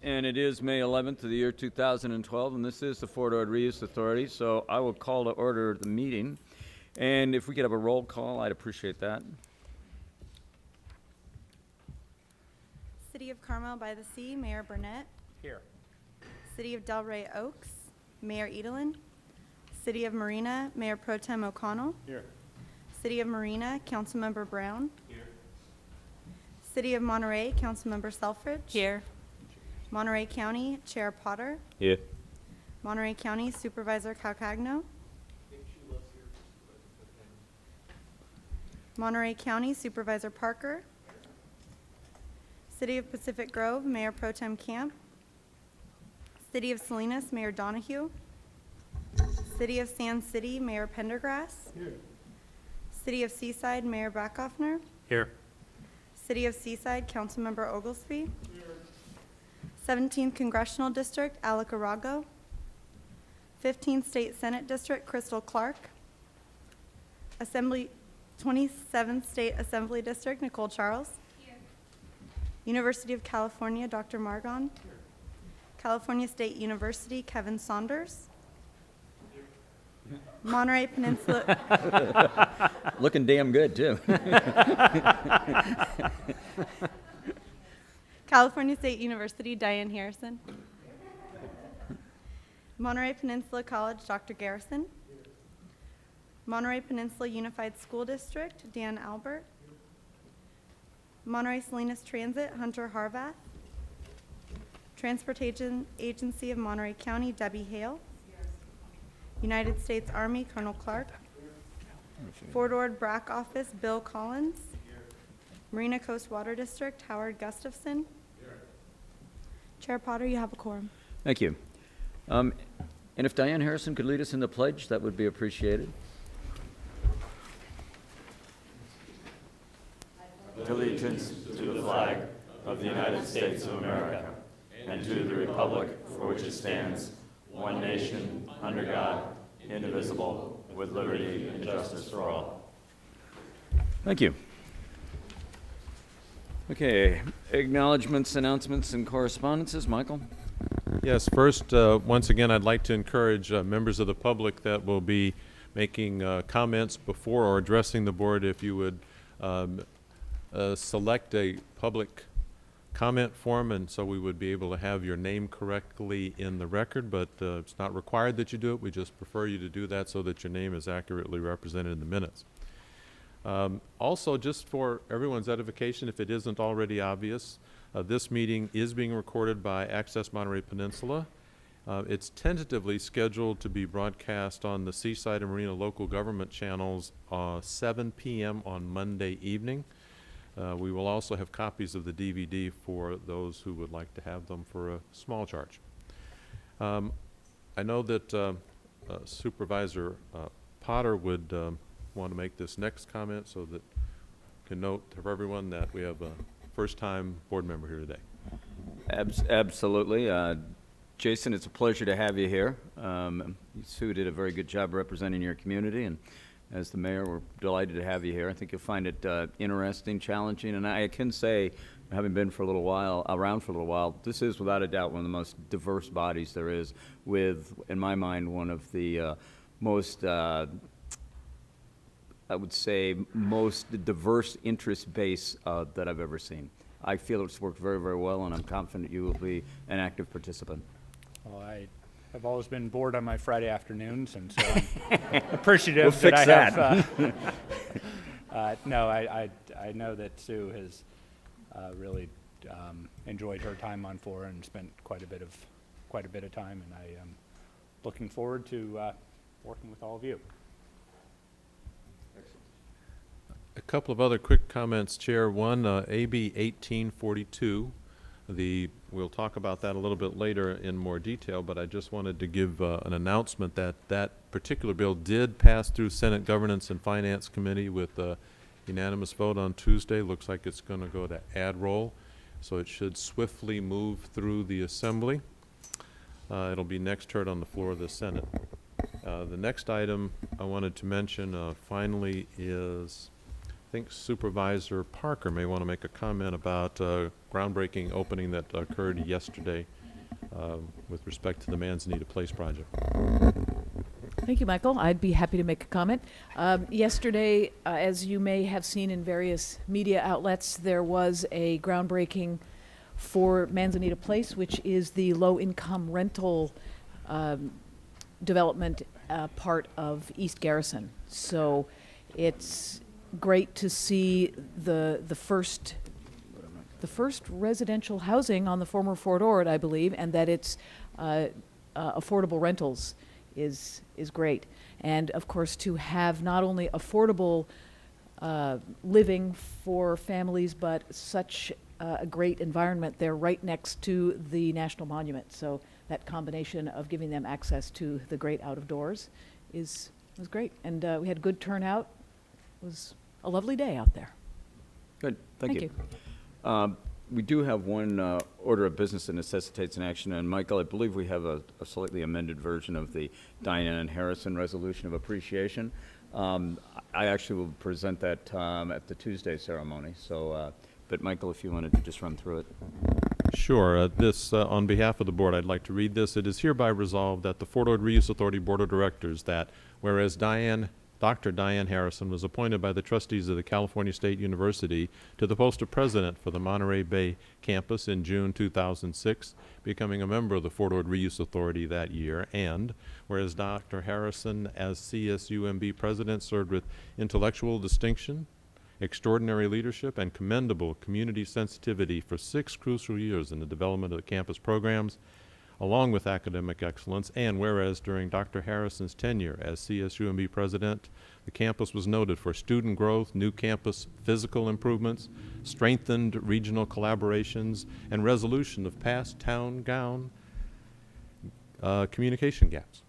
and it is May 11th of the year 2012, and this is the Fort Ord Reuse Authority, so I will call to order the meeting. And if we could have a roll call, I'd appreciate that. City of Carmel by the Sea, Mayor Burnett. Here. City of Delray Oaks, Mayor Edelin. City of Marina, Mayor Pro Tem O'Connell. Here. City of Marina, Councilmember Brown. Here. City of Monterey, Councilmember Selfridge. Here. Monterey County, Chair Potter. Here. Monterey County Supervisor Calcagno. Monterey County Supervisor Parker. City of Pacific Grove, Mayor Pro Tem Camp. City of Salinas, Mayor Donahue. City of Sand City, Mayor Pendergrass. Here. City of Seaside, Mayor Backoffner. Here. City of Seaside, Councilmember Oglesby. 17th Congressional District, Alec Arago. 15th State Senate District, Crystal Clark. 27th State Assembly District, Nicole Charles. University of California, Dr. Margon. California State University, Kevin Saunders. Monterey Peninsula. Looking damn good, too. California State University, Diane Harrison. Monterey Peninsula College, Dr. Garrison. Monterey Peninsula Unified School District, Dan Albert. Monterey Salinas Transit, Hunter Harvath. Transportation Agency of Monterey County, Debbie Hale. United States Army, Colonel Clark. Fort Ord BRAC Office, Bill Collins. Marina Coast Water District, Howard Gustafson. Chair Potter, you have a quorum. Thank you. And if Diane Harrison could lead us in the pledge, that would be appreciated. Allegiance to the flag of the United States of America and to the republic for which it stands, one nation, under God, indivisible, with liberty and justice for all. Thank you. Okay, acknowledgements, announcements, and correspondences. Michael? Yes, first, once again, I'd like to encourage members of the public that will be making comments before or addressing the board, if you would select a public comment form, and so we would be able to have your name correctly in the record, but it's not required that you do it. We just prefer you to do that so that your name is accurately represented in the minutes. Also, just for everyone's edification, if it isn't already obvious, this meeting is being recorded by Access Monterey Peninsula. It's tentatively scheduled to be broadcast on the Seaside and Marina local government channels 7 p.m. on Monday evening. We will also have copies of the DVD for those who would like to have them for a small charge. I know that Supervisor Potter would want to make this next comment, so that can note for everyone that we have a first-time board member here today. Absolutely. Jason, it's a pleasure to have you here. Sue did a very good job representing your community, and as the mayor, we're delighted to have you here. I think you'll find it interesting, challenging, and I can say, having been around for a little while, this is without a doubt one of the most diverse bodies there is, with, in my mind, one of the most, I would say, most diverse interest base that I've ever seen. I feel it's worked very, very well, and I'm confident you will be an active participant. Well, I've always been bored on my Friday afternoons, and so I'm appreciative We'll fix that I have. No, I know that Sue has really enjoyed her time on FORA and spent quite a bit of time, and I am looking forward to working with all of you. A couple of other quick comments, Chair. One, AB 1842. We'll talk about that a little bit later in more detail, but I just wanted to give an announcement that that particular bill did pass through Senate Governance and Finance Committee with a unanimous vote on Tuesday. Looks like it's going to go to ad roll, so it should swiftly move through the Assembly. It'll be next heard on the floor of the Senate. The next item I wanted to mention finally is think Supervisor Parker may want to make a comment about groundbreaking opening that occurred yesterday with respect to the Manzanita Place project. Thank you, Michael. I'd be happy to make a comment. Yesterday, as you may have seen in various media outlets, there was a groundbreaking for Manzanita Place, which is the low-income rental development part of East Garrison. So it's great to see the first residential housing on the former Fort Ord, I believe, and that it's affordable rentals is great. And of course, to have not only affordable living for families, but such a great environment there right next to the National Monument. So that combination of giving them access to the great out of doors was great. And we had good turnout. It was a lovely day out there. Good, thank you. Thank you. We do have one order of business that necessitates an action, and Michael, I believe we have a slightly amended version of the Diane Harrison Resolution of Appreciation. I actually will present that at the Tuesday ceremony, so, but Michael, if you wanted to just run through it. Sure. On behalf of the board, I'd like to read this. It is hereby resolved that the Fort Ord Reuse Authority Board of Directors that, whereas Dr. Diane Harrison was appointed by the trustees of the California State University to the post of president for the Monterey Bay campus in June 2006, becoming a member of the Fort Ord Reuse Authority that year, and whereas Dr. Harrison, as CSUMB president, served with intellectual distinction, extraordinary leadership, and commendable community sensitivity for 6 crucial years in the development of the campus programs, along with academic excellence, and whereas during Dr. Harrison's tenure as CSUMB president, the campus was noted for student growth, new campus physical improvements, strengthened regional collaborations, and resolution of past town-gown communication gaps.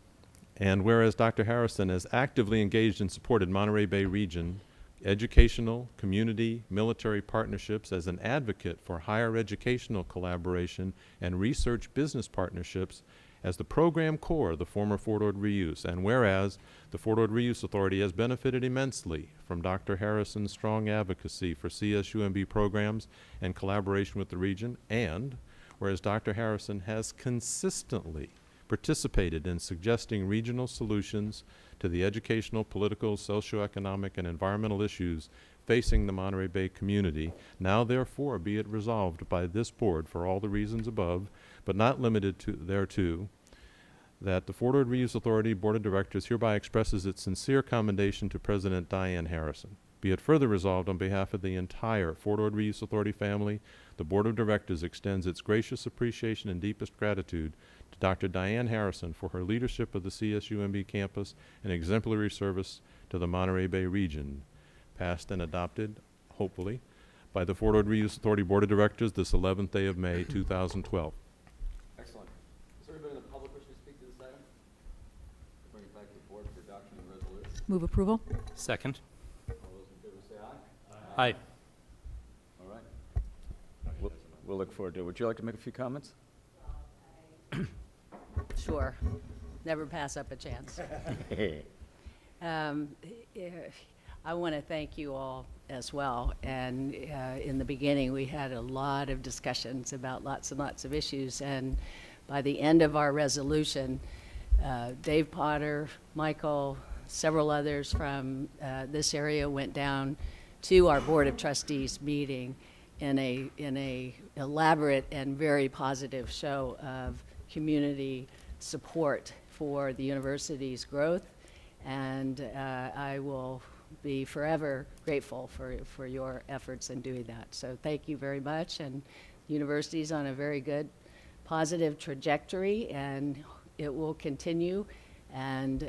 And whereas Dr. Harrison has actively engaged and supported Monterey Bay region educational, community, military partnerships as an advocate for higher educational collaboration and research business partnerships as the program core of the former Fort Ord Reuse, and whereas the Fort Ord Reuse Authority has benefited immensely from Dr. Harrison's strong advocacy for CSUMB programs and collaboration with the region, and whereas Dr. Harrison has consistently participated in suggesting regional solutions to the educational, political, socioeconomic, and environmental issues facing the Monterey Bay community, now therefore be it resolved by this board for all the reasons above, but not limited to thereto, that the Fort Ord Reuse Authority Board of Directors hereby expresses its sincere commendation to President Diane Harrison. Be it further resolved on behalf of the entire Fort Ord Reuse Authority family, the Board of Directors extends its gracious appreciation and deepest gratitude to Dr. Diane Harrison for her leadership of the CSUMB campus and exemplary service to the Monterey Bay region, passed and adopted, hopefully, by the Fort Ord Reuse Authority Board of Directors this 11th day of May, 2012. Excellent. Is there anybody in the public wishing to speak to this item? Bring it back to the board for adoption of the resolution. Move approval? Second. All those in favor say aye. Aye. All right. We'll look forward to it. Would you like to make a few comments? Sure. Never pass up a chance. I want to thank you all as well. And in the beginning, we had a lot of discussions about lots and lots of issues. And by the end of our resolution, Dave Potter, Michael, several others from this area went down to our Board of Trustees meeting in a elaborate and very positive show of community support for the university's growth, and I will be forever grateful for your efforts in doing that. So thank you very much, and the university's on a very good, positive trajectory, and it will continue, and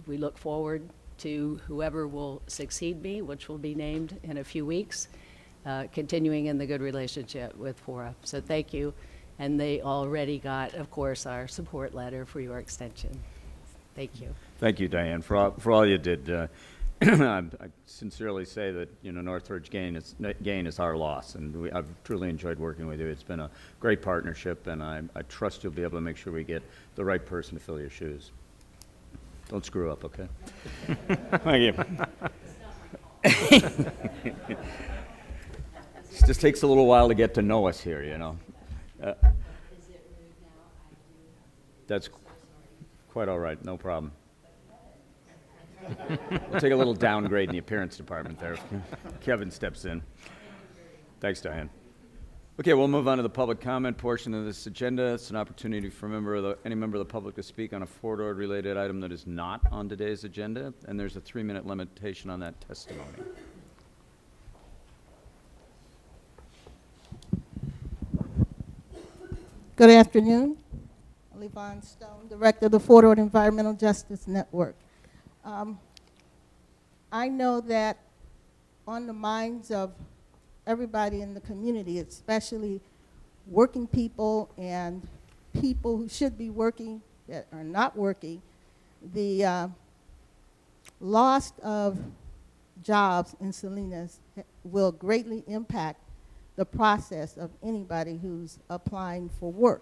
we look forward to whoever will succeed me, which will be named in a few weeks, continuing in the good relationship with FORA. So thank you. And they already got, of course, our support letter for your extension. Thank you. Thank you, Diane, for all you did. I sincerely say that, you know, Northridge gain is our loss, and I've truly enjoyed working with you. It's been a great partnership, and I trust you'll be able to make sure we get the right person to fill your shoes. Don't screw up, okay? Thank you. It just takes a little while to get to know us here, you know. That's quite all right, no problem. We'll take a little downgrade in the appearance department there. Kevin steps in. Thanks, Diane. Okay, we'll move on to the public comment portion of this agenda. It's an opportunity for any member of the public to speak on a Fort-Ord-related item that is not on today's agenda, and there's a 3-minute limitation on that testimony. Good afternoon. Levon Stone, Director of the Fort-Ord Environmental Justice Network. I know that on the minds of everybody in the community, especially working people and people who should be working that are not working, the loss of jobs in Salinas will greatly impact the process of anybody who's applying for work.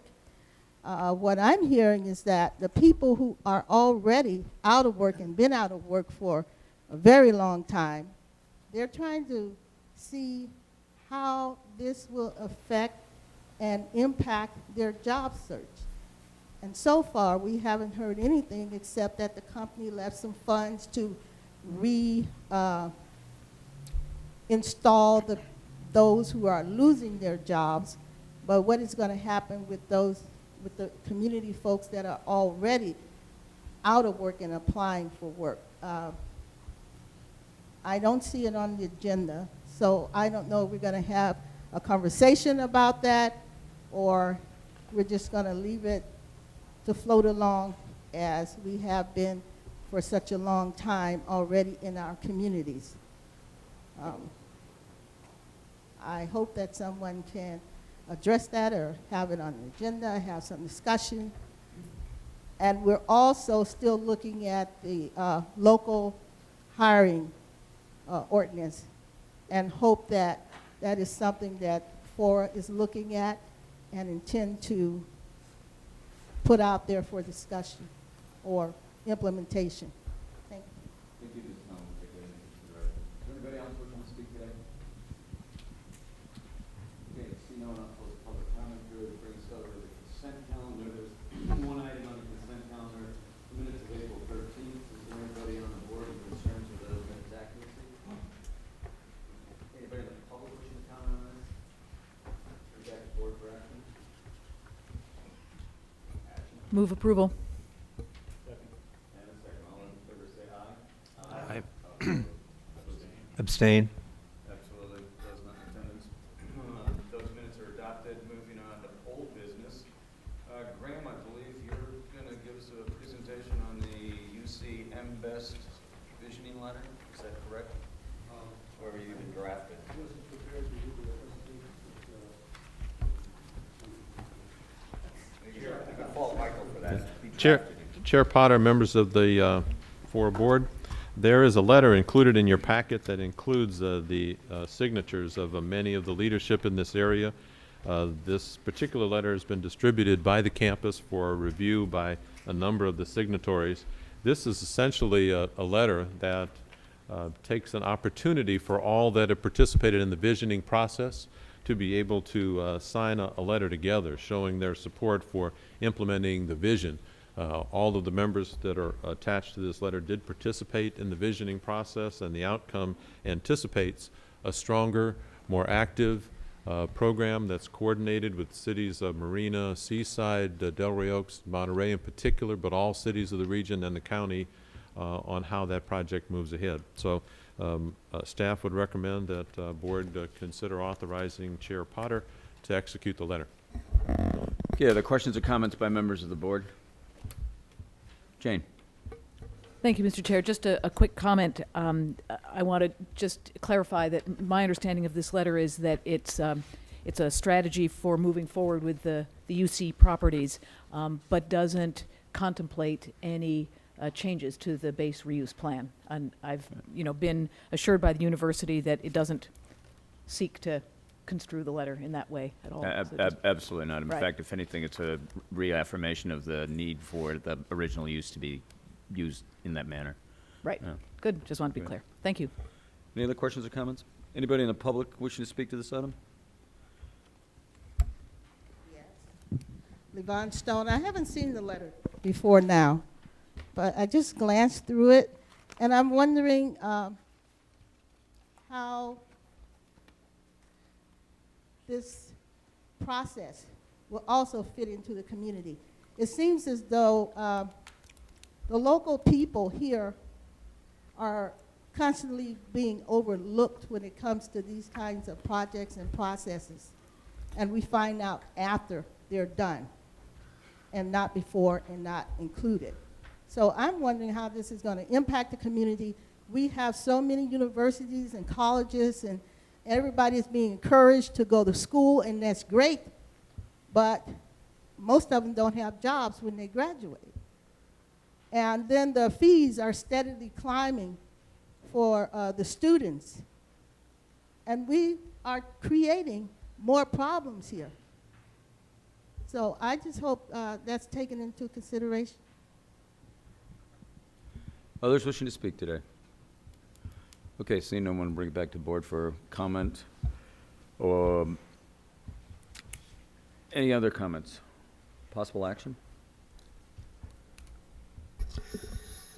What I'm hearing is that the people who are already out of work and been out of work for a very long time, they're trying to see how this will affect and impact their job search. And so far, we haven't heard anything except that the company left some funds to install those who are losing their jobs. But what is going to happen with the community folks that are already out of work and applying for work? I don't see it on the agenda, so I don't know if we're going to have a conversation about that, or we're just going to leave it to float along as we have been for such a long time already in our communities. I hope that someone can address that or have it on the agenda, have some discussion. And we're also still looking at the local hiring ordinance, and hope that that is something that FORA is looking at and intend to put out there for discussion or implementation. Thank you. Thank you, Ms. Stone. Take that into consideration. Is there anybody else wishing to speak today? Okay, see no one, I'll close the public comment period. Bring us over to the consent calendar. There's one item on the consent calendar, the minutes of April 13th. Is there anybody on the board with concerns with those minutes accuracy? Anybody in the public wishing to comment on this? Bring back to board for action? Move approval. And a second. All in favor say aye. Abstain. Absolutely, those not in attendance. Those minutes are adopted. Moving on to old business. Graham, I believe you're going to give us a presentation on the UC M-Best visioning letter. Is that correct? Or you even drafted? You can fault Michael for that. He drafted it. Chair Potter, members of the FORA board, there is a letter included in your packet that includes the signatures of many of the leadership in this area. This particular letter has been distributed by the campus for review by a number of the signatories. This is essentially a letter that takes an opportunity for all that have participated in the visioning process to be able to sign a letter together showing their support for implementing the vision. All of the members that are attached to this letter did participate in the visioning process, and the outcome anticipates a stronger, more active program that's coordinated with cities of Marina, Seaside, Delray Oaks, Monterey in particular, but all cities of the region and the county on how that project moves ahead. So staff would recommend that board consider authorizing Chair Potter to execute the letter. Okay, are there questions or comments by members of the board? Jane. Thank you, Mr. Chair. Just a quick comment. I want to just clarify that my understanding of this letter is that it's a strategy for moving forward with the UC properties, but doesn't contemplate any changes to the base reuse plan. And I've been assured by the university that it doesn't seek to construe the letter in that way at all. So just- Absolutely not. In Right. fact, if anything, it's a reaffirmation of the need for the original use to be used in that manner. Right. Yeah. Good. Just want to be Good. clear. Thank you. Any other questions or comments? Anybody in the public wishing to speak to this item? Levon Stone, I haven't seen the letter before now, but I just glanced through it, and I'm wondering how this process will also fit into the community. It seems as though the local people here are constantly being overlooked when it comes to these kinds of projects and processes, and we find out after they're done and not before and not included. So I'm wondering how this is going to impact the community. We have so many universities and colleges, and everybody is being encouraged to go to school, and that's great, but most of them don't have jobs when they graduate. And then the fees are steadily climbing for the students. And we are creating more problems here. So I just hope that's taken into consideration. Others wishing to speak today? Okay, seeing no one, bring it back to board for comment. Or any other comments? Possible action?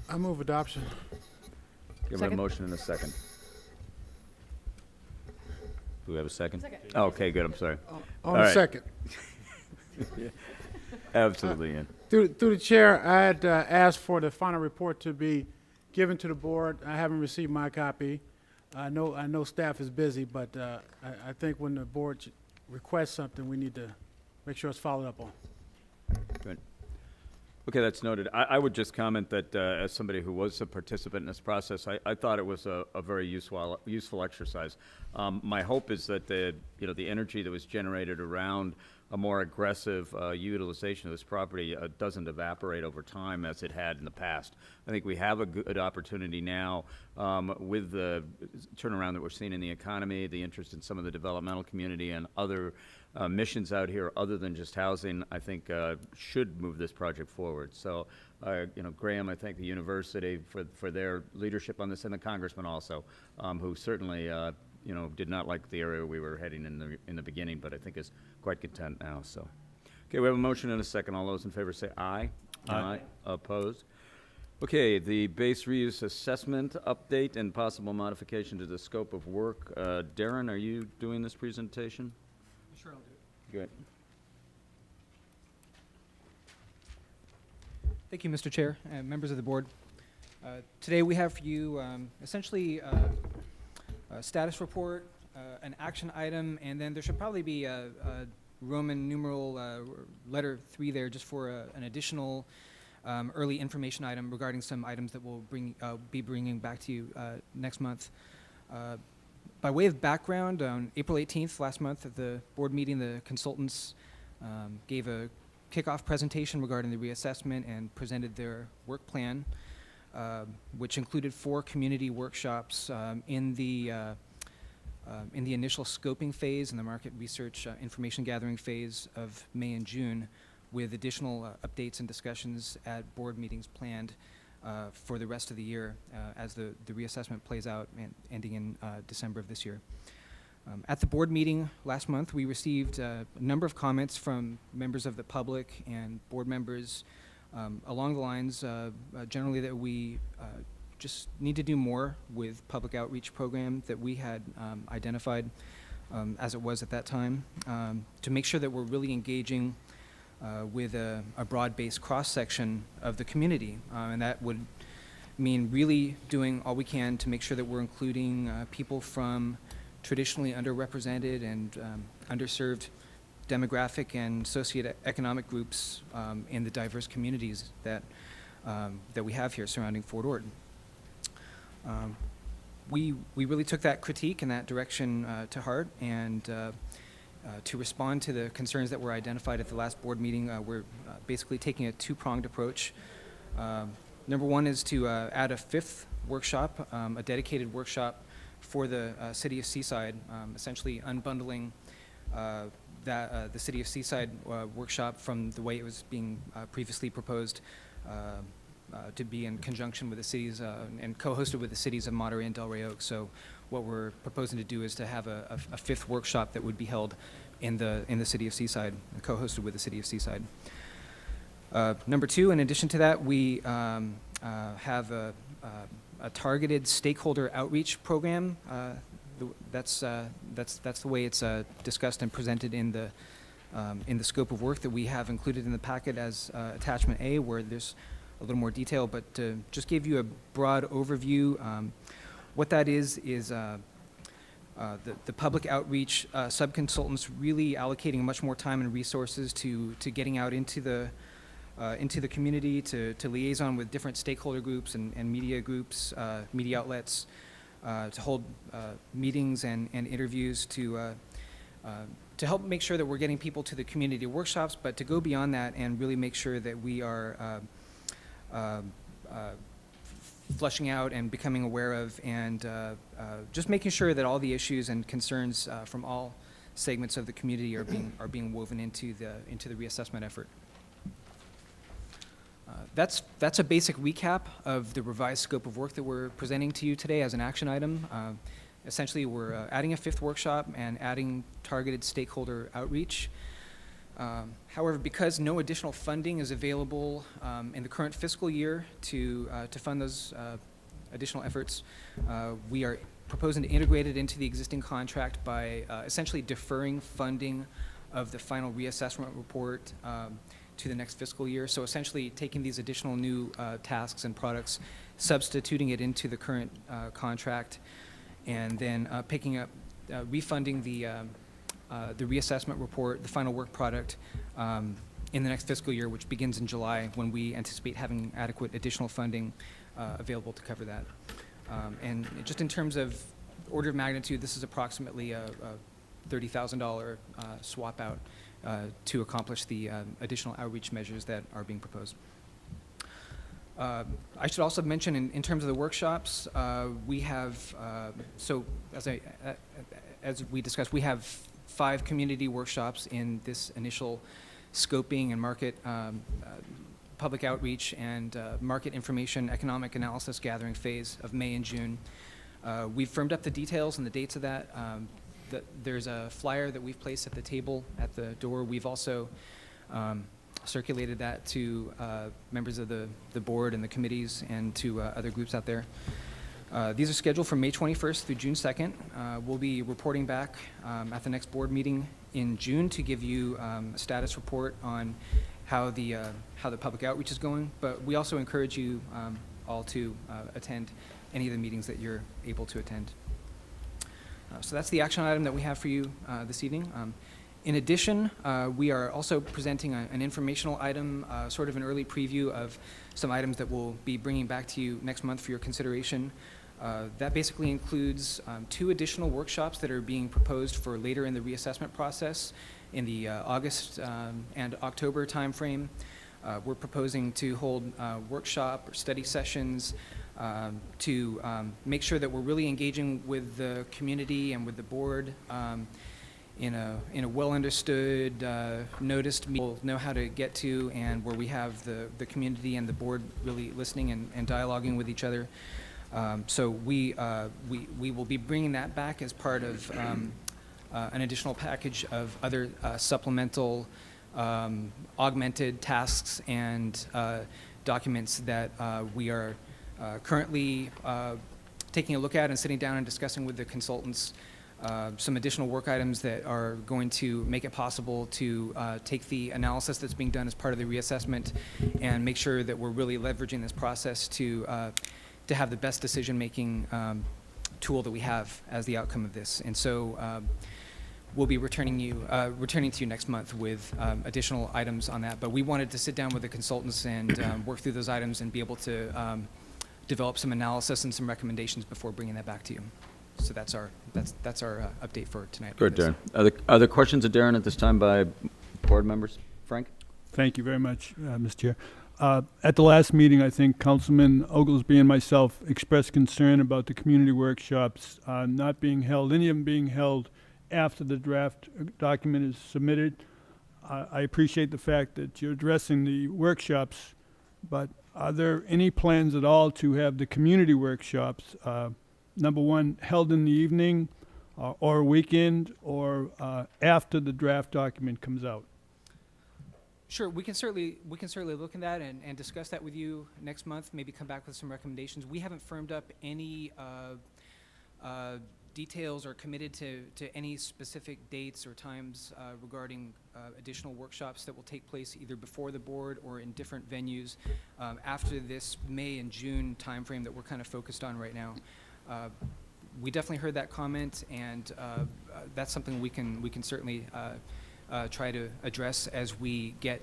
I move adoption. Give it a Second. motion in a second. Do we have a second? Second. Oh, okay, good, I'm sorry. On All the right. second. Absolutely, Ian. Through the chair, I had asked for the final report to be given to the board. I haven't received my copy. I know staff is busy, but I think when the board requests something, we need to make sure it's followed up on. Good. Okay, that's noted. I would just comment that as somebody who was a participant in this process, I thought it was a very useful exercise. My hope is that the energy that was generated around a more aggressive utilization of this property doesn't evaporate over time as it had in the past. I think we have a good opportunity now with the turnaround that we're seeing in the economy, the interest in some of the developmental community and other missions out here other than just housing, I think should move this project forward. So, Graham, I thank the university for their leadership on this, and the congressman also, who certainly, did not like the area we were heading in the beginning, but I think is quite content now. So, okay, we have a motion and a second. All those in favor say aye. Aye. Opposed? Okay, the base reuse assessment update and possible modification to the scope of work. Darren, are you doing this presentation? Sure, I'll do it. Good. Thank you, Mr. Chair and members of the board. Today we have for you essentially a status report, an action item, and then there should probably be a Roman numeral letter 3 there just for an additional early information item regarding some items that we'll be bringing back to you next month. By way of background, on April 18th last month at the board meeting, the consultants gave a kickoff presentation regarding the reassessment and presented their work plan, which included 4 community workshops in the initial scoping phase and the market research information gathering phase of May and June, with additional updates and discussions at board meetings planned for the rest of the year as the reassessment plays out and ending in December of this year. At the board meeting last month, we received a number of comments from members of the public and board members along the lines generally that we just need to do more with public outreach program that we had identified as it was at that time to make sure that we're really engaging with a broad-based cross-section of the community. And that would mean really doing all we can to make sure that we're including people from traditionally underrepresented and underserved demographic and socioeconomic groups in the diverse communities that we have here surrounding Fort Ord. We really took that critique and that direction to heart, and to respond to the concerns that were identified at the last board meeting, we're basically taking a 2-pronged approach. Number one is to add a 5th workshop, a dedicated workshop for the City of Seaside, essentially unbundling the City of Seaside workshop from the way it was being previously proposed to be in conjunction with the cities and co-hosted with the cities of Monterey and Delray Oaks. So what we're proposing to do is to have a fifth workshop that would be held in the city of Seaside, co-hosted with the city of Seaside. Number two, in addition to that, we have a targeted stakeholder outreach program. That's the way it's discussed and presented in the scope of work that we have included in the packet as attachment A, where there's a little more detail. But to just give you a broad overview, what that is the public outreach sub-consultants really allocating much more time and resources to getting out into the community, to liaison with different stakeholder groups and media groups, media outlets, to hold meetings and interviews to help make sure that we're getting people to the community workshops, but to go beyond that and really make sure that we are flushing out and becoming aware of and just making sure that all the issues and concerns from all segments of the community are being woven into the reassessment effort. That's a basic recap of the revised scope of work that we're presenting to you today as an action item. Essentially, we're adding a fifth workshop and adding targeted stakeholder outreach. However, because no additional funding is available in the current fiscal year to fund those additional efforts, we are proposing to integrate it into the existing contract by essentially deferring funding of the final reassessment report to the next fiscal year. So essentially taking these additional new tasks and products, substituting it into the current contract, and then picking up, refunding the reassessment report, the final work product, in the next fiscal year, which begins in July, when we anticipate having adequate additional funding available to cover that. And just in terms of order of magnitude, this is approximately a $30,000 swap out to accomplish the additional outreach measures that are being proposed. I should also mention in terms of the workshops, we have, so as we discussed, we have 5 community workshops in this initial scoping and market, public outreach and market information, economic analysis gathering phase of May and June. We've firmed up the details and the dates of that. There's a flyer that we've placed at the table at the door. We've also circulated that to members of the board and the committees and to other groups out there. These are scheduled from May 21st through June 2nd. We'll be reporting back at the next board meeting in June to give you a status report on how the public outreach is going. But we also encourage you all to attend any of the meetings that you're able to attend. So that's the action item that we have for you this evening. In addition, we are also presenting an informational item, sort of an early preview of some items that we'll be bringing back to you next month for your consideration. That basically includes 2 additional workshops that are being proposed for later in the reassessment process in the August and October timeframe. We're proposing to hold workshop or study sessions to make sure that we're really engaging with the community and with the board in a well-understood, noticed, we'll know how to get to, and where we have the community and the board really listening and dialoguing with each other. So we will be bringing that back as part of an additional package of other supplemental augmented tasks and documents that we are currently taking a look at and sitting down and discussing with the consultants some additional work items that are going to make it possible to take the analysis that's being done as part of the reassessment and make sure that we're really leveraging this process to have the best decision-making tool that we have as the outcome of this. And so we'll be returning to you next month with additional items on that. But we wanted to sit down with the consultants and work through those items and be able to develop some analysis and some recommendations before bringing that back to you. So that's our update for tonight. Good, Darren. Are there questions of Darren at this time by board members? Frank? Thank you very much, Mr. Chair. At the last meeting, I think Councilman Oglesby and myself expressed concern about the community workshops not being held, any of them being held after the draft document is submitted. I appreciate the fact that you're addressing the workshops, but are there any plans at all to have the community workshops number one, held in the evening or weekend or after the draft document comes out? Sure, we can certainly look at that and discuss that with you next month. Maybe come back with some recommendations. We haven't firmed up any details or committed to any specific dates or times regarding additional workshops that will take place either before the board or in different venues after this May and June timeframe that we're kind of focused on right now. We definitely heard that comment, and that's something we can certainly try to address as we get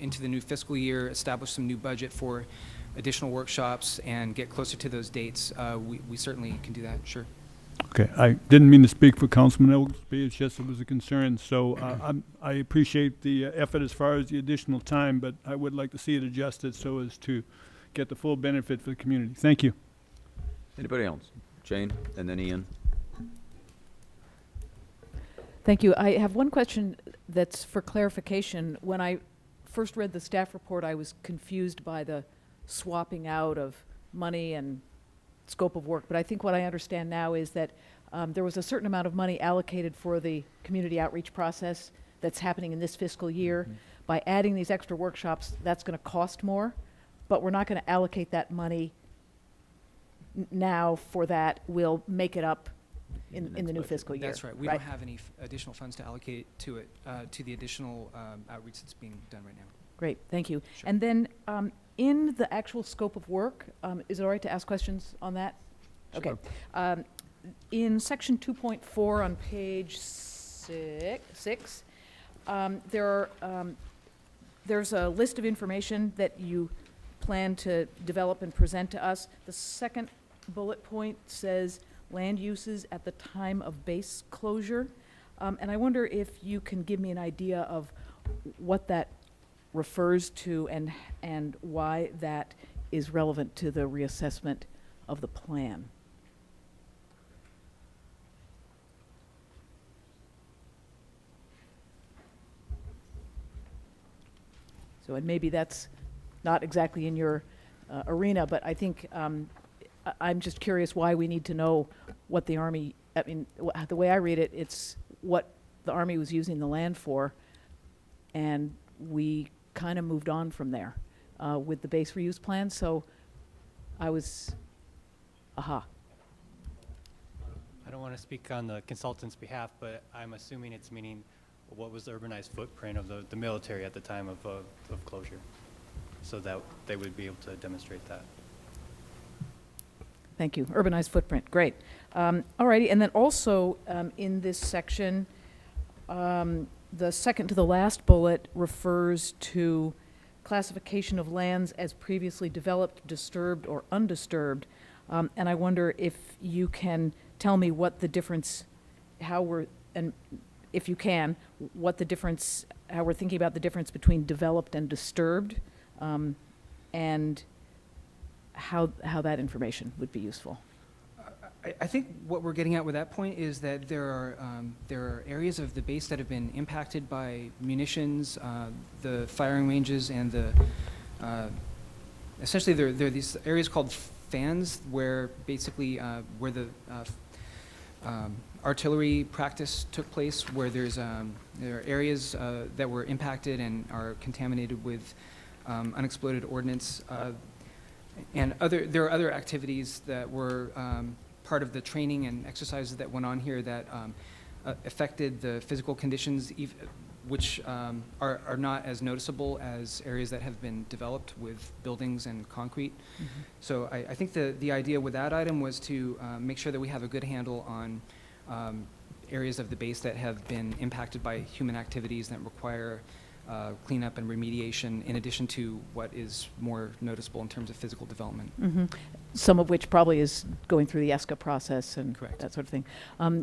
into the new fiscal year, establish some new budget for additional workshops, and get closer to those dates. We certainly can do that, sure. Okay, I didn't mean to speak for Councilman Oglesby, it's just it was a concern. So I appreciate the effort as far as the additional time, but I would like to see it adjusted so as to get the full benefit for the community. Thank you. Anybody else? Jane, and then Ian. Thank you. I have one question that's for clarification. When I first read the staff report, I was confused by the swapping out of money and scope of work. But I think what I understand now is that there was a certain amount of money allocated for the community outreach process that's happening in this fiscal year. Mm-hmm. By adding these extra workshops, that's going to cost more, but we're not going to allocate that money now for that. We'll make it up in the new fiscal year. That's right. We don't have any additional funds to allocate to it, to the additional outreach that's being done right now. Great, thank you. Sure. And then in the actual scope of work, is it all right to ask questions on that? Sure. Okay. In section 2.4 on page 6, there's a list of information that you plan to develop and present to us. The second bullet point says land uses at the time of base closure. And I wonder if you can give me an idea of what that refers to and why that is relevant to the reassessment of the plan. So, and maybe that's not exactly in your arena, but I think I'm just curious why we need to know what the Army, I mean, the way I read it, it's what the Army was using the land for, and we kind of moved on from there with the base reuse plan, so I was, aha. I don't want to speak on the consultant's behalf, but I'm assuming it's meaning what was the urbanized footprint of the military at the time of closure, so that they would be able to demonstrate that. Thank you. Urbanized footprint, great. All righty, and then also in this section, the second to the last bullet refers to classification of lands as previously developed, disturbed, or undisturbed. And I wonder if you can tell me what the difference, how we're, and if you can, what the difference, how we're thinking about the difference between developed and disturbed, and how that information would be useful. I think what we're getting at with that point is that there are areas of the base that have been impacted by munitions, the firing ranges, and essentially there are these areas called fans where basically where the artillery practice took place, where there are areas that were impacted and are contaminated with unexploded ordnance, and there are other activities that were part of the training and exercises that went on here that affected the physical conditions, which are not as noticeable as areas that have been developed with buildings and concrete. Mm-hmm. So I think the idea with that item was to make sure that we have a good handle on areas of the base that have been impacted by human activities that require cleanup and remediation, in addition to what is more noticeable in terms of physical development. Mm-hmm. Some of which probably is going through the ESCA process and Correct. that sort of thing.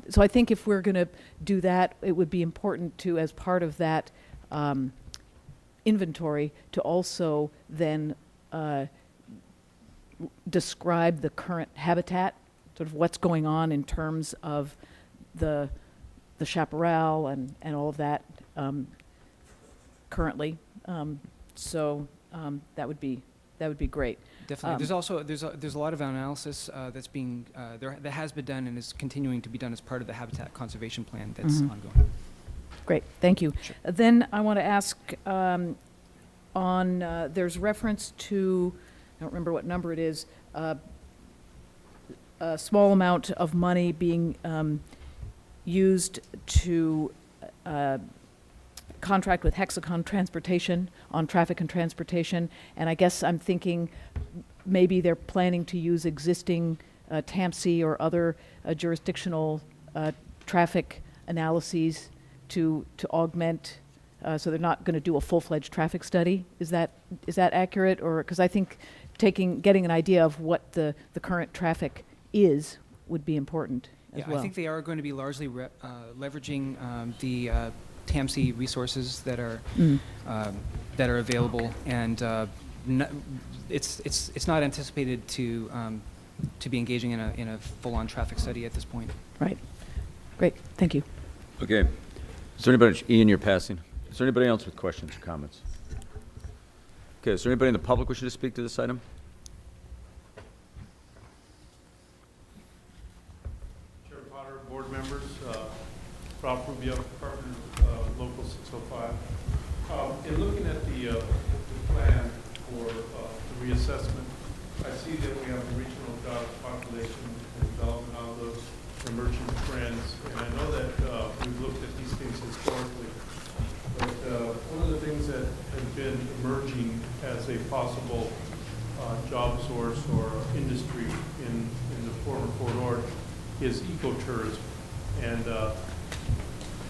So I think if we're going to do that, it would be important to, as part of that inventory, to also then describe the current habitat, sort of what's going on in terms of the chaparral and all of that currently. So that would be great. Definitely. There's also there's a lot of analysis that's being that has been done and is continuing to be done as part of the habitat conservation plan that's ongoing. Great, thank you. Sure. Then I want to ask there's reference to, I don't remember what number it is, a small amount of money being used to contract with Hexacon Transportation on traffic and transportation. And I guess I'm thinking maybe they're planning to use existing TAMC or other jurisdictional traffic analyses to augment, so they're not going to do a full-fledged traffic study. Is that accurate? Or, because I think getting an idea of what the current traffic is would be important as well. I think they are going to be largely leveraging the TAMC resources that are available, and it's not anticipated to be engaging in a full-on traffic study at this point. Right. Great. Thank you. Okay. Is there anybody, Ian, you're passing? Is there anybody else with questions or comments? Okay, is there anybody in the public wishing to speak to this item? Chair Potter, board members, Ralph Rubio, Department Local 605. In looking at the plan for the reassessment, I see that we have the regional job population and development outlook, emerging trends, and I know that we've looked at these things historically. But one of the things that has been emerging as a possible job source or industry in the former Fort Ord is ecotourism. And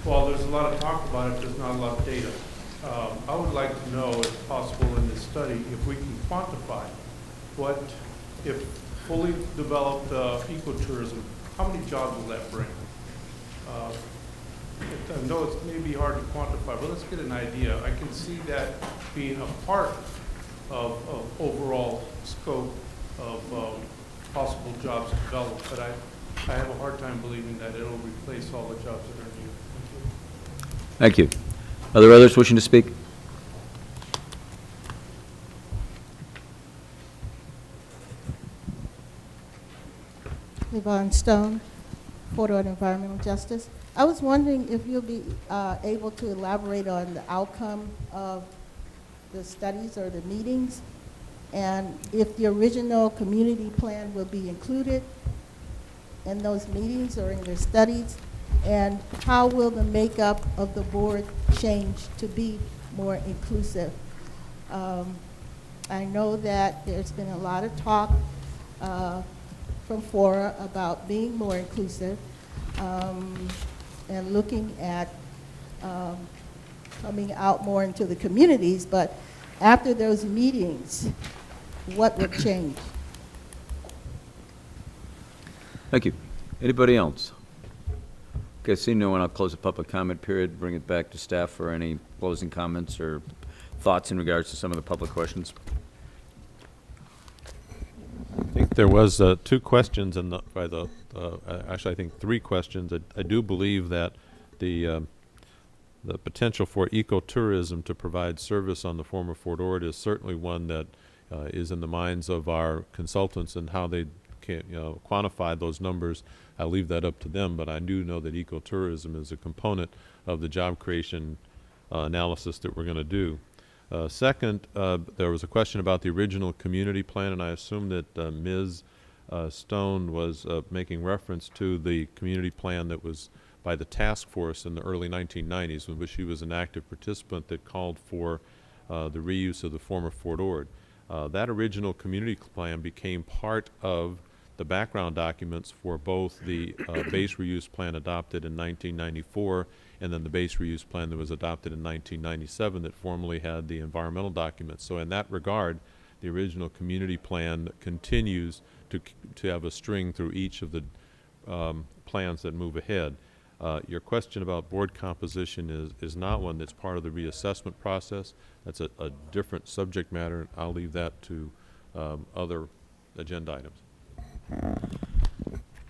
while there's a lot of talk about it, there's not a lot of data. I would like to know, if possible in this study, if we can quantify what, if fully developed ecotourism, how many jobs will that bring? I know it's maybe hard to quantify, but let's get an idea. I can see that being a part of overall scope of possible jobs developed, but I have a hard time believing that it'll replace all the jobs that are needed. Thank you. Are there others wishing to speak? Yvonne Stone, Fort Ord Environmental Justice. I was wondering if you'll be able to elaborate on the outcome of the studies or the meetings, and if the original community plan will be included in those meetings or in their studies, and how will the makeup of the board change to be more inclusive? I know that there's been a lot of talk from FORA about being more inclusive and looking at coming out more into the communities, but after those meetings, what would change? Thank you. Anybody else? Okay, seeing no one, I'll close the public comment period, bring it back to staff for any closing comments or thoughts in regards to some of the public questions. I think there was two questions actually I think three questions. I do believe that the potential for ecotourism to provide service on the former Fort Ord is certainly one that is in the minds of our consultants, and how they can quantify those numbers. I'll leave that up to them, but I do know that ecotourism is a component of the job creation analysis that we're going to do. Second, there was a question about the original community plan, and I assume that Ms. Stone was making reference to the community plan that was by the task force in the early 1990s, in which she was an active participant, that called for the reuse of the former Fort Ord. That original community plan became part of the background documents for both the base reuse plan adopted in 1994 and then the base reuse plan that was adopted in 1997 that formally had the environmental documents. So in that regard, the original community plan continues to have a string through each of the plans that move ahead. Your question about board composition is not one that's part of the reassessment process. That's a different subject matter. I'll leave that to other agenda items.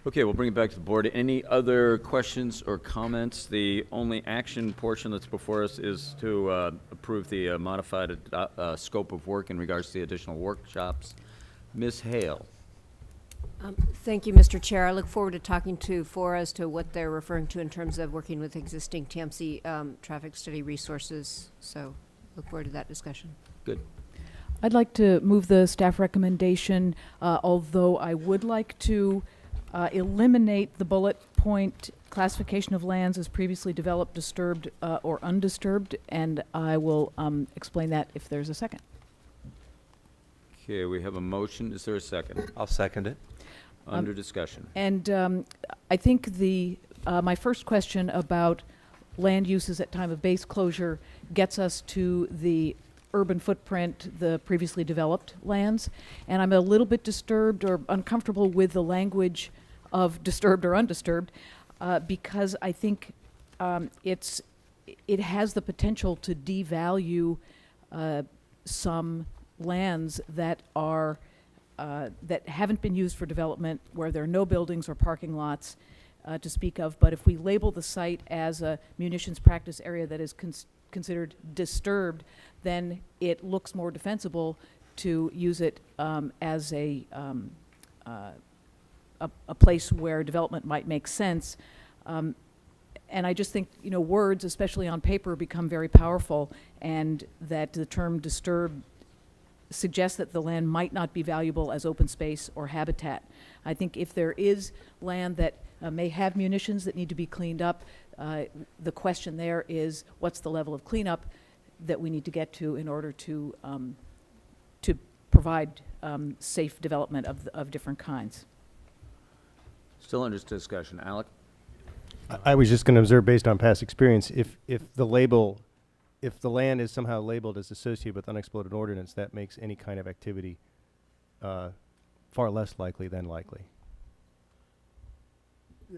Okay, we'll bring it back to the board. Any other questions or comments? The only action portion that's before us is to approve the modified scope of work in regards to the additional workshops. Ms. Hale. Thank you, Mr. Chair. I look forward to talking to FORA as to what they're referring to in terms of working with existing TMC traffic study resources. So look forward to that discussion. Good. I'd like to move the staff recommendation, although I would like to eliminate the bullet point classification of lands as previously developed, disturbed, or undisturbed, and I will explain that if there's a second. Okay, we have a motion. Is there a second? I'll second it. Under discussion. And I think my first question about land uses at time of base closure gets us to the urban footprint, the previously developed lands. And I'm a little bit disturbed or uncomfortable with the language of disturbed or undisturbed because I think it has the potential to devalue some lands that are that haven't been used for development, where there are no buildings or parking lots to speak of. But if we label the site as a munitions practice area that is considered disturbed, then it looks more defensible to use it as a place where development might make sense. And I just think, words, especially on paper, become very powerful, and that the term disturbed suggests that the land might not be valuable as open space or habitat. I think if there is land that may have munitions that need to be cleaned up, the question there is, what's the level of cleanup that we need to get to in order to provide safe development of different kinds? Still under discussion. Alec? I was just going to observe, based on past experience, if the land is somehow labeled as associated with unexploded ordnance, that makes any kind of activity far less likely than likely,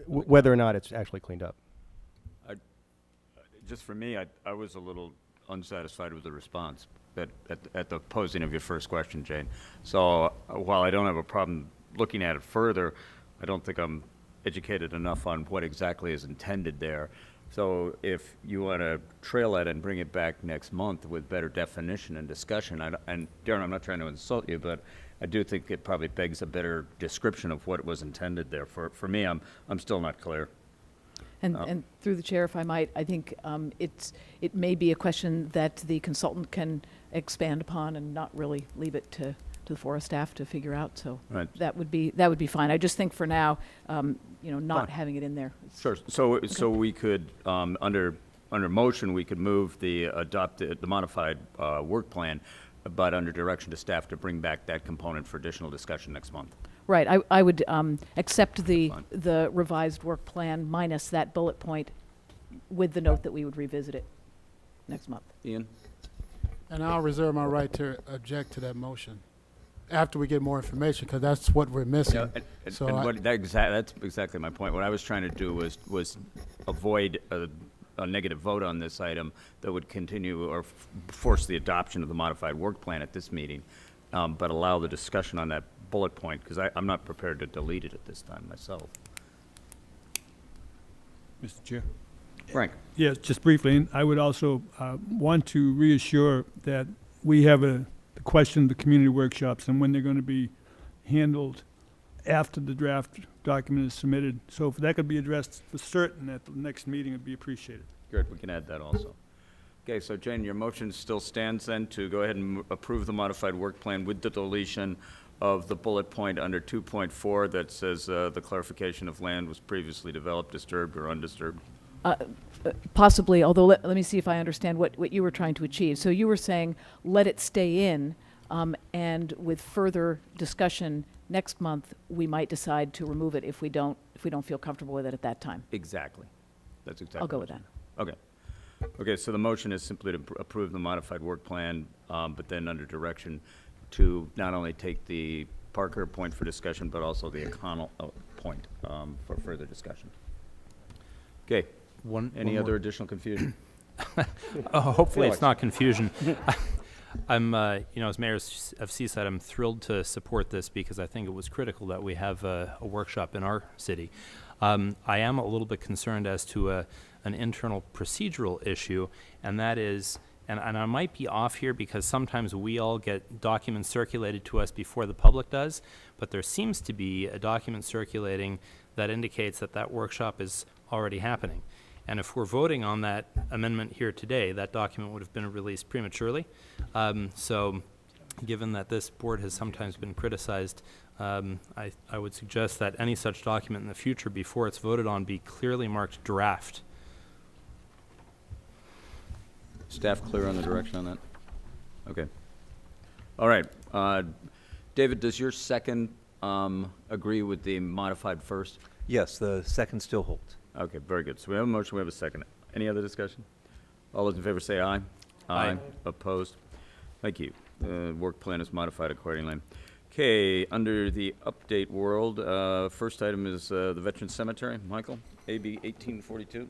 whether or not it's actually cleaned up. Just for me, I was a little unsatisfied with the response at the posing of your first question, Jane. So while I don't have a problem looking at it further, I don't think I'm educated enough on what exactly is intended there. So if you want to trail that and bring it back next month with better definition and discussion, and Darren, I'm not trying to insult you, but I do think it probably begs a better description of what was intended there. For me, I'm still not clear. And through the chair, if I might, I think it may be a question that the consultant can expand upon and not really leave it to the FORA staff to figure out. So right. that would be fine. I just think for now, not having it in there. Sure. So we could under motion we could move the modified work plan, but under direction to staff to bring back that component for additional discussion next month. Right. I would accept the revised work plan minus that bullet point, with the note that we would revisit it next month. Ian? And I'll reserve my right to object to that motion after we get more information, because that's what we're missing. Yeah, that's exactly my point. What I was trying to do was avoid a negative vote on this item that would continue or force the adoption of the modified work plan at this meeting, but allow the discussion on that bullet point, because I'm not prepared to delete it at this time myself. Mr. Chair. Frank? Yes, just briefly, and I would also want to reassure that we have the question of the community workshops and when they're going to be handled after the draft document is submitted. So if that could be addressed for certain at the next meeting, it'd be appreciated. Good, we can add that also. Okay, so Jane, your motion still stands then to go ahead and approve the modified work plan with the deletion of the bullet point under 2.4 that says the clarification of land was previously developed, disturbed, or undisturbed? Possibly, although let me see if I understand what you were trying to achieve. So you were saying let it stay in, and with further discussion next month, we might decide to remove it if we don't feel comfortable with it at that time. Exactly. That's exactly. I'll go with that. Okay. Okay, so the motion is simply to approve the modified work plan, but then under direction to not only take the Parker point for discussion, but also the O'Connell point for further discussion. Okay. Any other additional confusion? Hopefully it's not confusion. I'm, as mayor of Seaside, I'm thrilled to support this because I think it was critical that we have a workshop in our city. I am a little bit concerned as to an internal procedural issue, and that is and I might be off here because sometimes we all get documents circulated to us before the public does, but there seems to be a document circulating that indicates that that workshop is already happening. And if we're voting on that amendment here today, that document would have been released prematurely. So given that this board has sometimes been criticized, I would suggest that any such document in the future, before it's voted on, be clearly marked draft. Staff clear on the direction on that? Okay. All right. David, does your second agree with the modified first? Yes, the second still holds. Okay, very good. So we have a motion, we have a second. Any other discussion? All those in favor say aye. Aye. Opposed? Thank you. The work plan is modified accordingly. Okay, under the update world, first item is the Veterans Cemetery. Michael, AB 1842.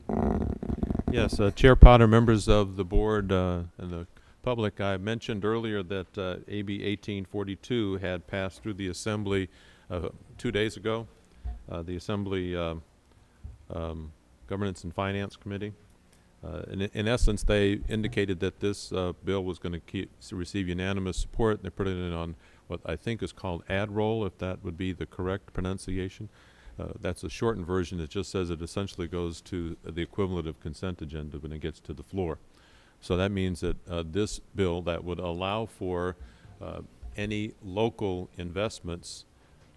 Yes, Chair Potter, members of the board, and the public, I mentioned earlier that AB 1842 had passed through the Assembly 2 days ago. The Assembly Governance and Finance Committee. In essence, they indicated that this bill was going to receive unanimous support. They put it in on what I think is called ad roll, if that would be the correct pronunciation. That's a shortened version. It just says it essentially goes to the equivalent of consent agenda when it gets to the floor. So that means that this bill that would allow for any local investments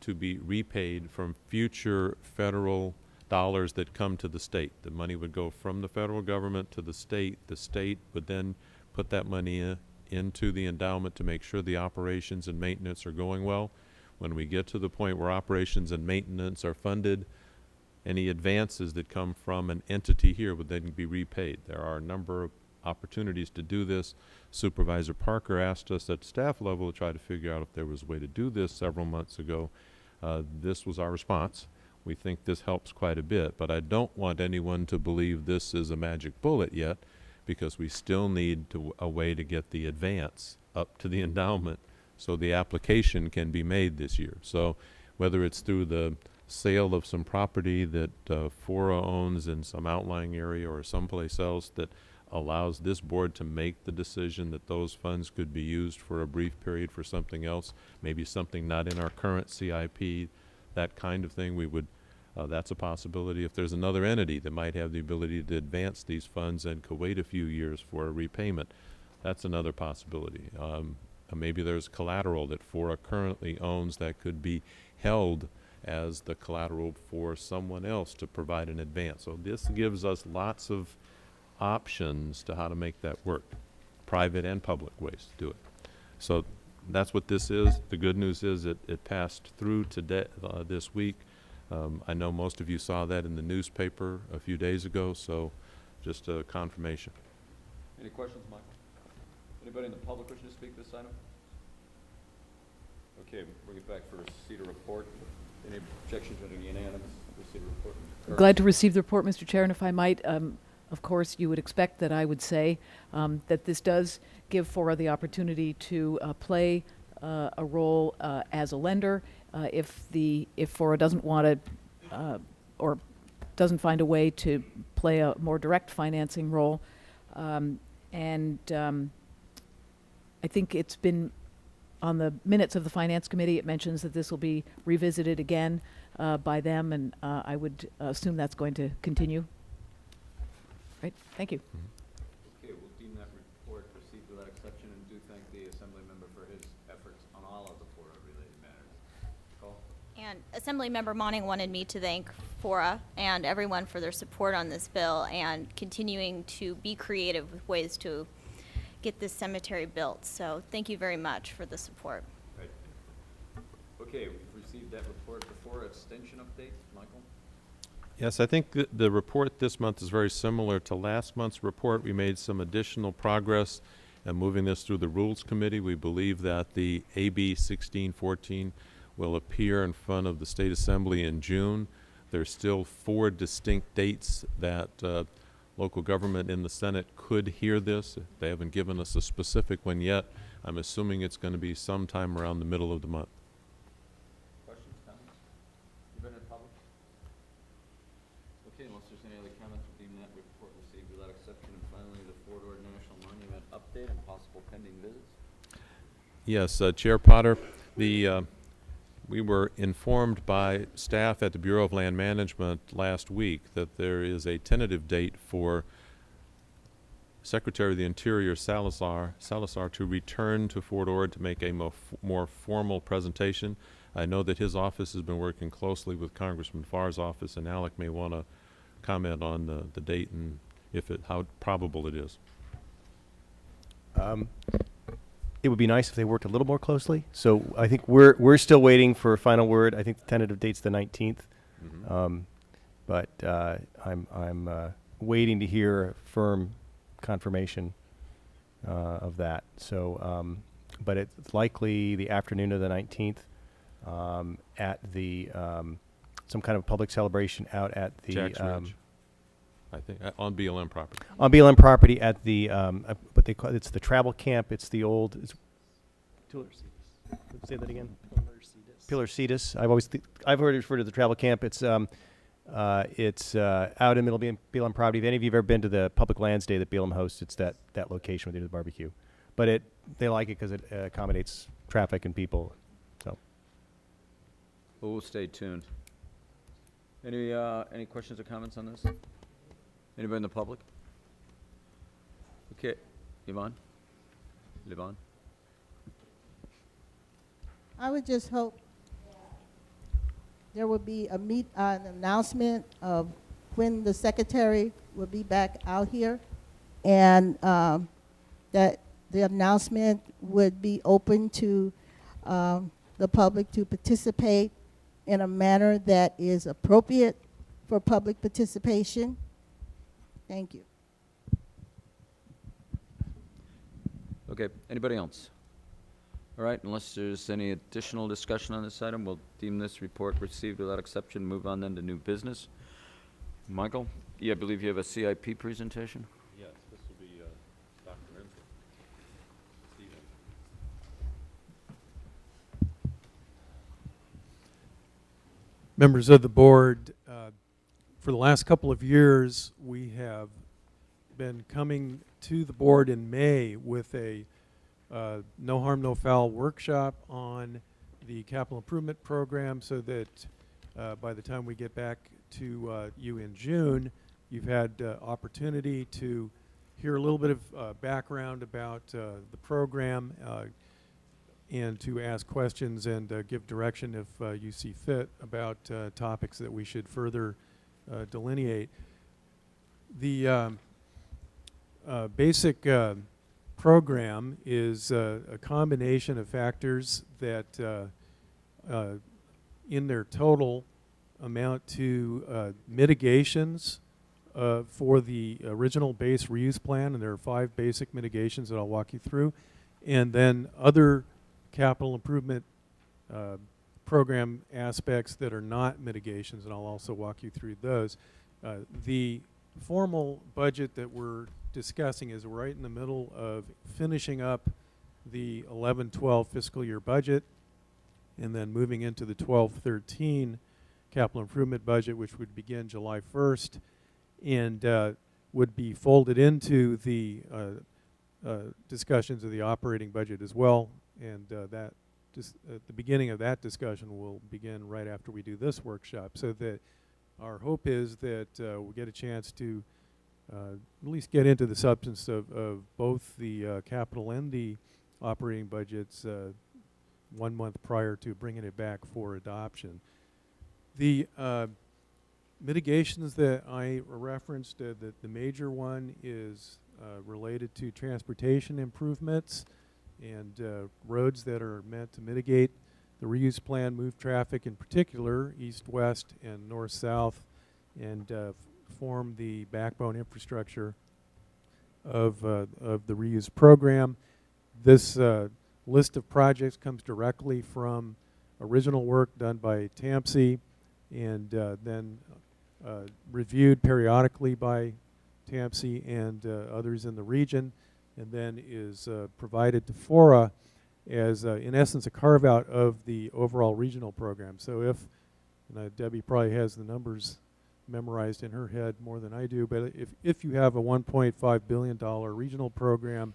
to be repaid from future federal dollars that come to the state. The money would go from the federal government to the state. The state would then put that money into the endowment to make sure the operations and maintenance are going well. When we get to the point where operations and maintenance are funded, any advances that come from an entity here would then be repaid. There are a number of opportunities to do this. Supervisor Parker asked us at staff level to try to figure out if there was a way to do this several months ago. This was our response. We think this helps quite a bit, but I don't want anyone to believe this is a magic bullet yet, because we still need a way to get the advance up to the endowment so the application can be made this year. So whether it's through the sale of some property that FORA owns in some outlying area or someplace else that allows this board to make the decision that those funds could be used for a brief period for something else, maybe something not in our current CIP, that kind of thing, we would, that's a possibility. If there's another entity that might have the ability to advance these funds and could wait a few years for a repayment, that's another possibility. Maybe there's collateral that FORA currently owns that could be held as the collateral for someone else to provide an advance. So this gives us lots of options to how to make that work, private and public ways to do it. So that's what this is. The good news is it passed through today, this week. I know most of you saw that in the newspaper a few days ago, so just a confirmation. Any questions, Michael? Anybody in the public wishing to speak this item? Okay, bring it back for a CETA report. Any objections to the unanimous CETA report? Glad to receive the report, Mr. Chair, and if I might, of course, you would expect that I would say that this does give FORA the opportunity to play a role as a lender if FORA doesn't want to or doesn't find a way to play a more direct financing role. I think it's been on the minutes of the Finance Committee, it mentions that this will be revisited again by them, and I would assume that's going to continue. Right, thank you. Okay, we'll deem that report received without exception and do thank the Assembly member for his efforts on all of the FORA-related matters. Call. And Assemblymember Monning wanted me to thank FORA and everyone for their support on this bill and continuing to be creative with ways to get this cemetery built. So thank you very much for the support. Right. Okay, we've received that report. The FORA extension update, Michael? Yes, I think the report this month is very similar to last month's report. We made some additional progress in moving this through the Rules Committee. We believe that the AB 1614 will appear in front of the State Assembly in June. There's still 4 distinct dates that local government in the Senate could hear this. They haven't given us a specific one yet. I'm assuming it's going to be sometime around the middle of the month. Questions, comments? You've been in public? Okay, unless there's Commissioners, any other comments? We'll deem that report received without exception. And finally, the Fort Ord National Monument update and possible pending visits. Yes, Chair Potter, we were informed by staff at the Bureau of Land Management last week that there is a tentative date for Secretary of the Interior Salazar to return to Fort Ord to make a more formal presentation. I know that his office has been working closely with Congressman Farr's office, and Alec may want to comment on the date and how probable it is. It would be nice if they worked a little more closely. So I think we're still waiting for a final word. I think the tentative date's the 19th. But I'm waiting to hear a firm confirmation of that. So, but it's likely the afternoon of the 19th at the some kind of public celebration out at the Jack's Ridge, I think, on BLM property. On BLM property at the what they call it's the travel camp. It's the old. Say that again. Pillar Cetus. I've heard it referred to the travel camp. It's out in middle BLM property. If any of you have ever been to the Public Lands Day that BLM hosts, it's that location where they do the barbecue. But they like it because it accommodates traffic and people. So. Well, we'll stay tuned. Any questions or comments on this? Anybody in the public? Okay, Yvonne? I would just hope there would be an announcement of when the secretary will be back out here, and that the announcement would be open to the public to participate in a manner that is appropriate for public participation. Thank you. Okay, anybody else? All right, unless there's any additional discussion on this item, we'll deem this report received without exception. Move on then to new business. Michael, I believe you have a CIP presentation? Yes, this will be Dr. Renfro. Stephen. Members of the board, for the last couple of years, we have been coming to the board in May with a no harm, no foul workshop on the capital improvement program so that by the time we get back to you in June, you've had opportunity to hear a little bit of background about the program and to ask questions and give direction if you see fit about topics that we should further delineate. The basic program is a combination of factors that in their total amount to mitigations for the original base reuse plan, and there are 5 basic mitigations that I'll walk you through, and then other capital improvement program aspects that are not mitigations, and I'll also walk you through those. The formal budget that we're discussing is right in the middle of finishing up the 11-12 fiscal year budget and then moving into the 12-13 capital improvement budget, which would begin July 1st and would be folded into the discussions of the operating budget as well. And that at the beginning of that discussion will begin right after we do this workshop, so that our hope is that we'll get a chance to at least get into the substance of both the capital and the operating budgets 1 month prior to bringing it back for adoption. The mitigations that I referenced, the major one is related to transportation improvements and roads that are meant to mitigate the reuse plan, move traffic in particular, east-west and north-south, and form the backbone infrastructure of the reuse program. This list of projects comes directly from original work done by TAMC and then reviewed periodically by TAMC and others in the region, and then is provided to FORA as, in essence, a carve-out of the overall regional program. So if, and Debbie probably has the numbers memorized in her head more than I do, but if you have a $1.5 billion regional program,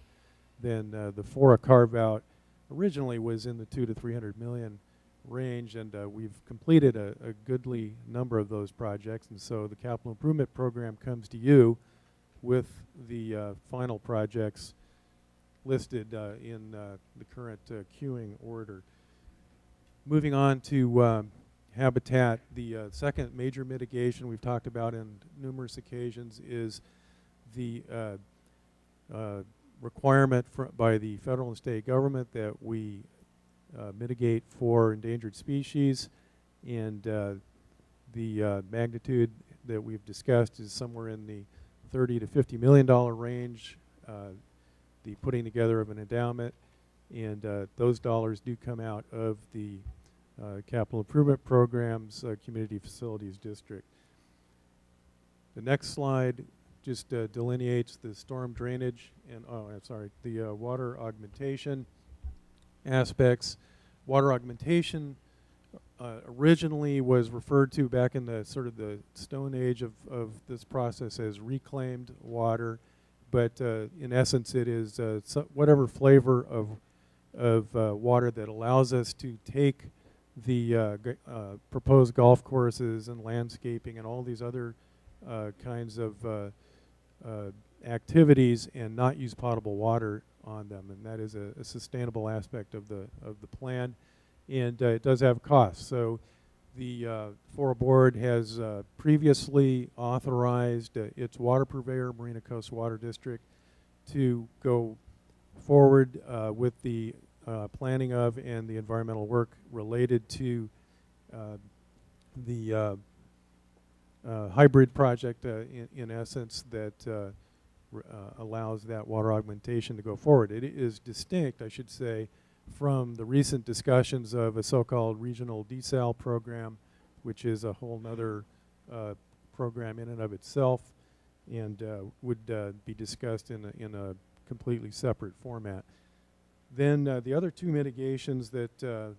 then the FORA carve-out originally was in the 200 to 300 million range, and we've completed a goodly number of those projects, and so the capital improvement program comes to you with the final projects listed in the current queuing order. Moving on to habitat, the second major mitigation we've talked about in numerous occasions is the requirement by the federal and state government that we mitigate for endangered species, and the magnitude that we've discussed is somewhere in the $30 to $50 million range, the putting together of an endowment, and those dollars do come out of the capital improvement programs community facilities district. The next slide just delineates the storm drainage and the water augmentation aspects. Water augmentation originally was referred to back in the sort of the Stone Age of this process as reclaimed water, but in essence it is whatever flavor of water that allows us to take the proposed golf courses and landscaping and all these other kinds of activities and not use potable water on them, and that is a sustainable aspect of the plan, and it does have costs. So the FORA board has previously authorized its water purveyor, Marina Coast Water District, to go forward with the planning of and the environmental work related to the hybrid project in essence that allows that water augmentation to go forward. It is distinct, I should say, from the recent discussions of a so-called regional desal program, which is a whole nother program in and of itself, and would be discussed in a completely separate format. Then the other two mitigations that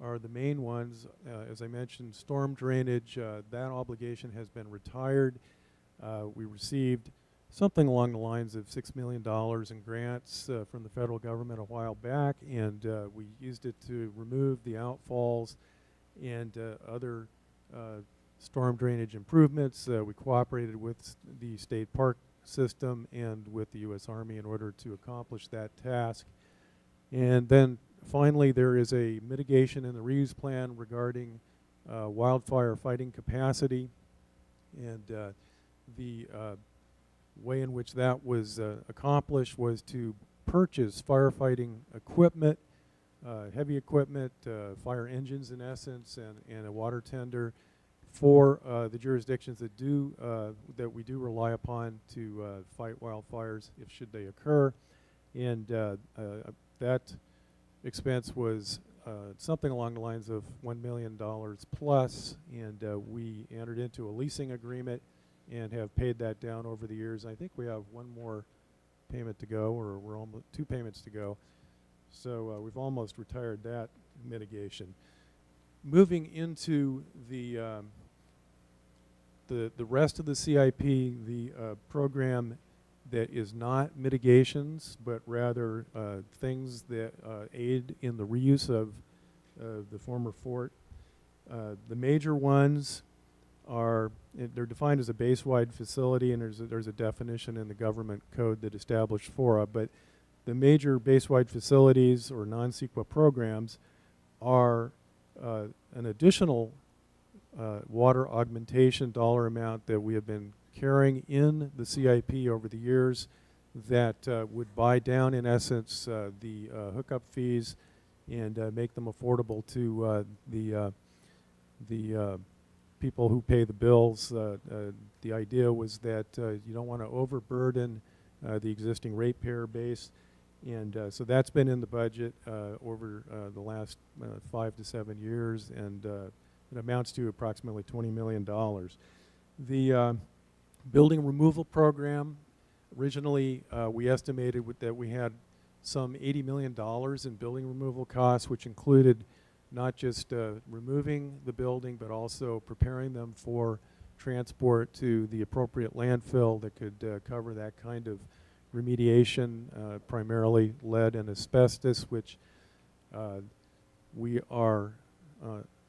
are the main ones, as I mentioned, storm drainage, that obligation has been retired. We received something along the lines of $6 million in grants from the federal government a while back, and we used it to remove the outfalls and other storm drainage improvements. We cooperated with the state park system and with the U.S. Army in order to accomplish that task. And then finally, there is a mitigation in the reuse plan regarding wildfire fighting capacity, and the way in which that was accomplished was to purchase firefighting equipment, heavy equipment, fire engines in essence, and a water tender for the jurisdictions that we do rely upon to fight wildfires if should they occur. And that expense was something along the lines of $1 million plus, and we entered into a leasing agreement and have paid that down over the years. I think we have one more payment to go, or we're almost 2 payments to go. So we've almost retired that mitigation. Moving into the rest of the CIP, the program that is not mitigations, but rather things that aid in the reuse of the former fort. The major ones are, they're defined as a base-wide facility, and there's a definition in the government code that established FORA, but the major base-wide facilities or non-CEQA programs are an additional water augmentation dollar amount that we have been carrying in the CIP over the years that would buy down, in essence, the hookup fees and make them affordable to the people who pay the bills. The idea was that you don't want to overburden the existing ratepayer base, and so that's been in the budget over the last 5 to 7 years, and it amounts to approximately $20 million. The building removal program, originally we estimated that we had some $80 million in building removal costs, which included not just removing the building, but also preparing them for transport to the appropriate landfill that could cover that kind of remediation, primarily lead and asbestos, which we are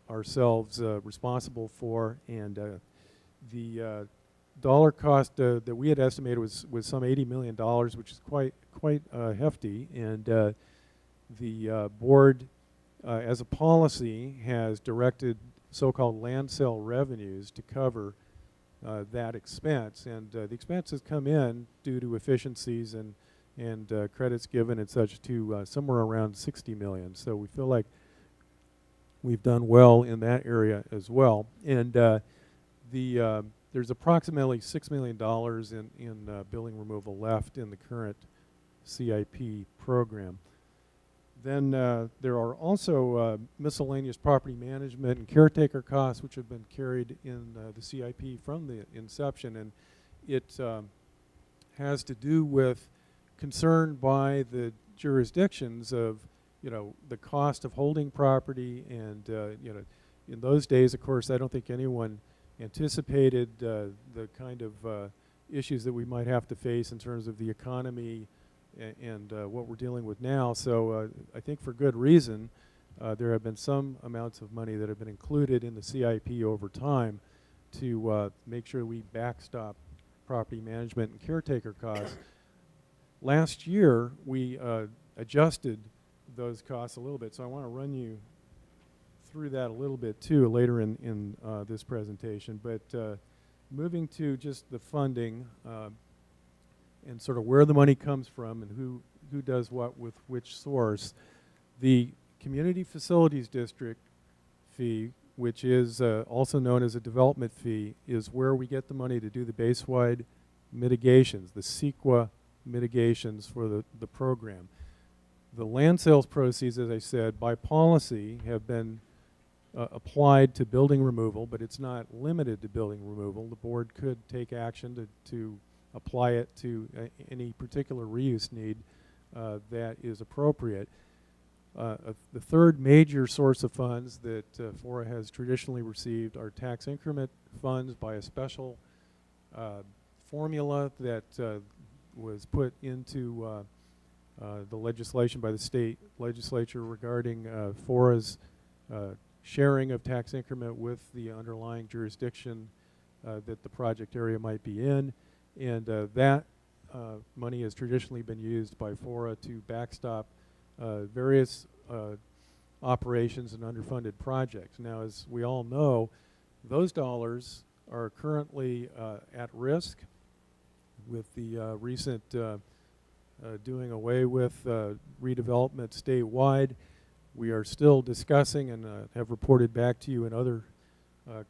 ourselves responsible for. And the dollar cost that we had estimated was some $80 million, which is quite hefty. And the board, as a policy, has directed so-called land sale revenues to cover that expense. And the expenses come in due to efficiencies and credits given and such to somewhere around 60 million. So we feel like we've done well in that area as well. And there's approximately $6 million in building removal left in the current CIP program. Then there are also miscellaneous property management and caretaker costs, which have been carried in the CIP from the inception, and it has to do with concern by the jurisdictions of, the cost of holding property, and in those days, of course, I don't think anyone anticipated the kind of issues that we might have to face in terms of the economy and what we're dealing with now. So I think for good reason, there have been some amounts of money that have been included in the CIP over time to make sure we backstop property management and caretaker costs. Last year, we adjusted those costs a little bit, so I want to run you through that a little bit too later in this presentation. But moving to just the funding, and sort of where the money comes from and who does what with which source. The Community Facilities District fee, which is also known as a development fee, is where we get the money to do the base-wide mitigations, the CEQA mitigations for the program. The land sales proceeds, as I said, by policy have been applied to building removal, but it's not limited to building removal. The board could take action to apply it to any particular reuse need that is appropriate. The third major source of funds that FORA has traditionally received are tax increment funds by a special formula that was put into the legislation by the state legislature regarding FORA's sharing of tax increment with the underlying jurisdiction that the project area might be in. And that money has traditionally been used by FORA to backstop various operations and underfunded projects. Now, as we all know, those dollars are currently at risk with the recent doing away with redevelopment statewide. We are still discussing and have reported back to you in other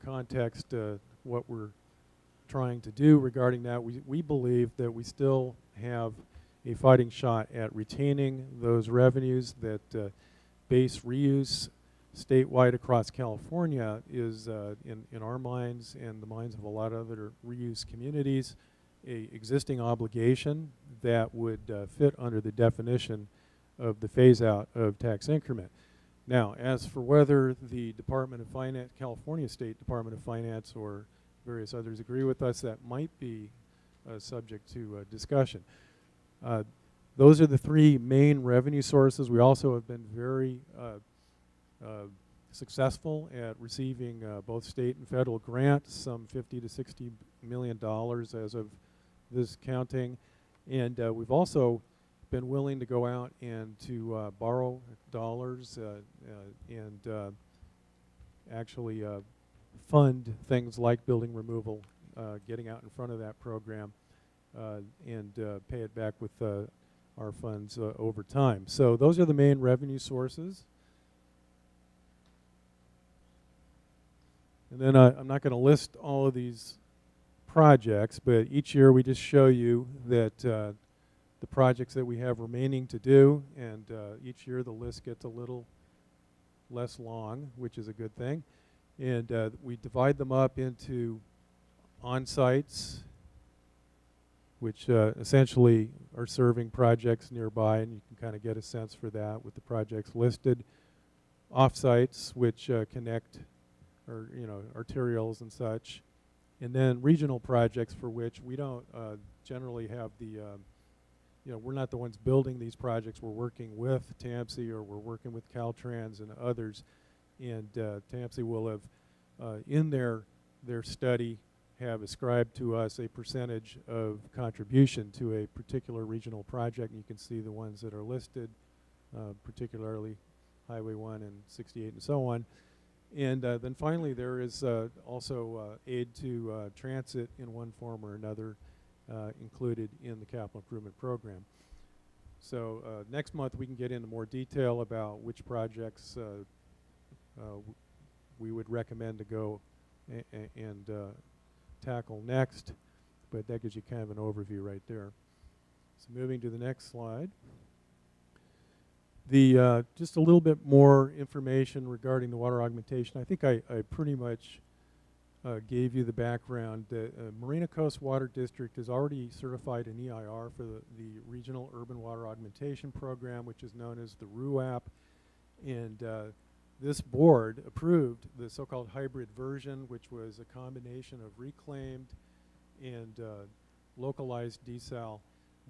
context what we're trying to do regarding that. We believe that we still have a fighting shot at retaining those revenues, that base reuse statewide across California is, in our minds and the minds of a lot of other reuse communities, a existing obligation that would fit under the definition of the phase-out of tax increment. Now, as for whether the Department of Finance, California State Department of Finance, or various others agree with us, that might be subject to discussion. Those are the three main revenue sources. We also have been very successful at receiving both state and federal grants, some $50 to $60 million as of this counting. And we've also been willing to go out and to borrow dollars and actually fund things like building removal, getting out in front of that program, and pay it back with our funds over time. So those are the main revenue sources. And then I'm not going to list all of these projects, but each year we just show you that the projects that we have remaining to do, and each year the list gets a little less long, which is a good thing. And we divide them up into on-sites, which essentially are serving projects nearby, and you can kind of get a sense for that with the projects listed. Off-sites, which connect, or arterials and such, And then regional projects for which we don't generally have the, we're not the ones building these projects. We're working with TAMSI, or we're working with Caltrans and others. And TAMSI will have, in their study, have ascribed to us a percentage of contribution to a particular regional project. And you can see the ones that are listed, particularly Highway 1 and 68 and so on. And then finally, there is also aid to transit in one form or another included in the capital improvement program. So next month we can get into more detail about which projects we would recommend to go and tackle next, but that gives you kind of an overview right there. So moving to the next slide. Just a little bit more information regarding the water augmentation. I think I pretty much gave you the background. The Marina Coast Water District has already certified an EIR for the Regional Urban Water Augmentation Program, which is known as the RUAP. And this board approved the so-called hybrid version, which was a combination of reclaimed and localized desal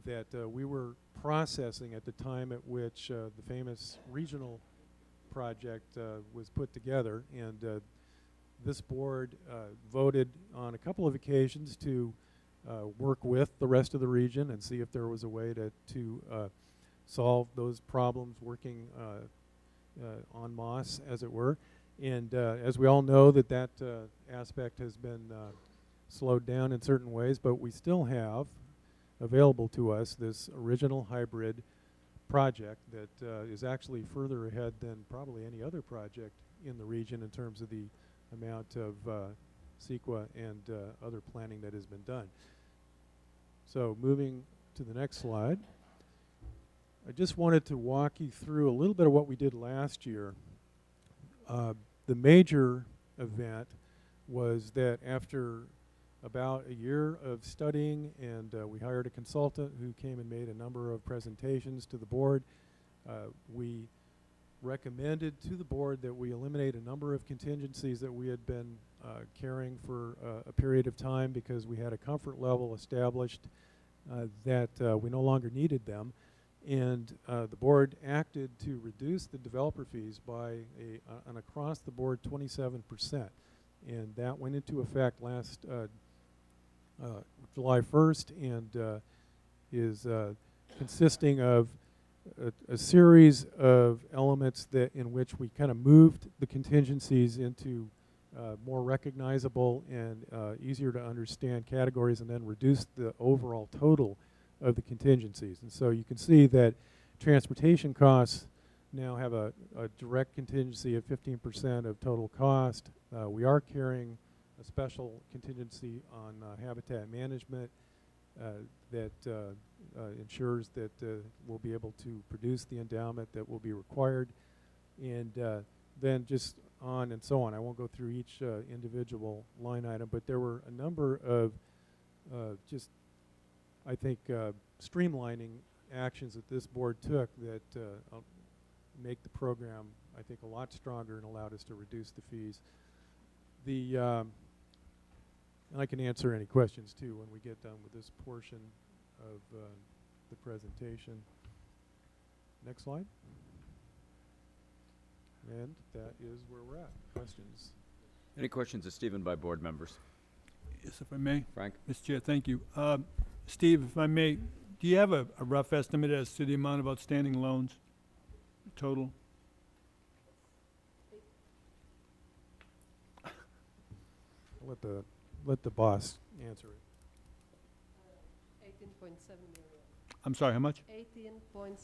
that we were processing at the time at which the famous regional project was put together. And this board voted on a couple of occasions to work with the rest of the region and see if there was a way to solve those problems working en masse, as it were. And as we all know, that aspect has been slowed down in certain ways, but we still have available to us this original hybrid project that is actually further ahead than probably any other project in the region in terms of the amount of CEQA and other planning that has been done. So moving to the next slide. I just wanted to walk you through a little bit of what we did last year. The major event was that after about a year of studying, and we hired a consultant who came and made a number of presentations to the board. We recommended to the board that we eliminate a number of contingencies that we had been carrying for a period of time because we had a comfort level established that we no longer needed them. And the board acted to reduce the developer fees by an across-the-board 27%. And that went into effect last July 1st and is consisting of a series of elements in which we kind of moved the contingencies into more recognizable and easier to understand categories, and then reduced the overall total of the contingencies. And so you can see that transportation costs now have a direct contingency of 15% of total cost. We are carrying a special contingency on habitat management that ensures that we'll be able to produce the endowment that will be required, and then just on and so on. I won't go through each individual line item, but there were a number of just, I think, streamlining actions that this board took that make the program, I think, a lot stronger and allowed us to reduce the fees. And I can answer any questions too when we get done with this portion of the presentation. Next slide. And that is where we're at. Questions? Any questions of Stephen by board members? Yes, if I may. Frank? Mr. Chair, thank you. Steve, if I may, do you have a rough estimate as to the amount of outstanding loans total? I'll let the boss answer it. 18.7 million. I'm sorry, how much? 18.7 million.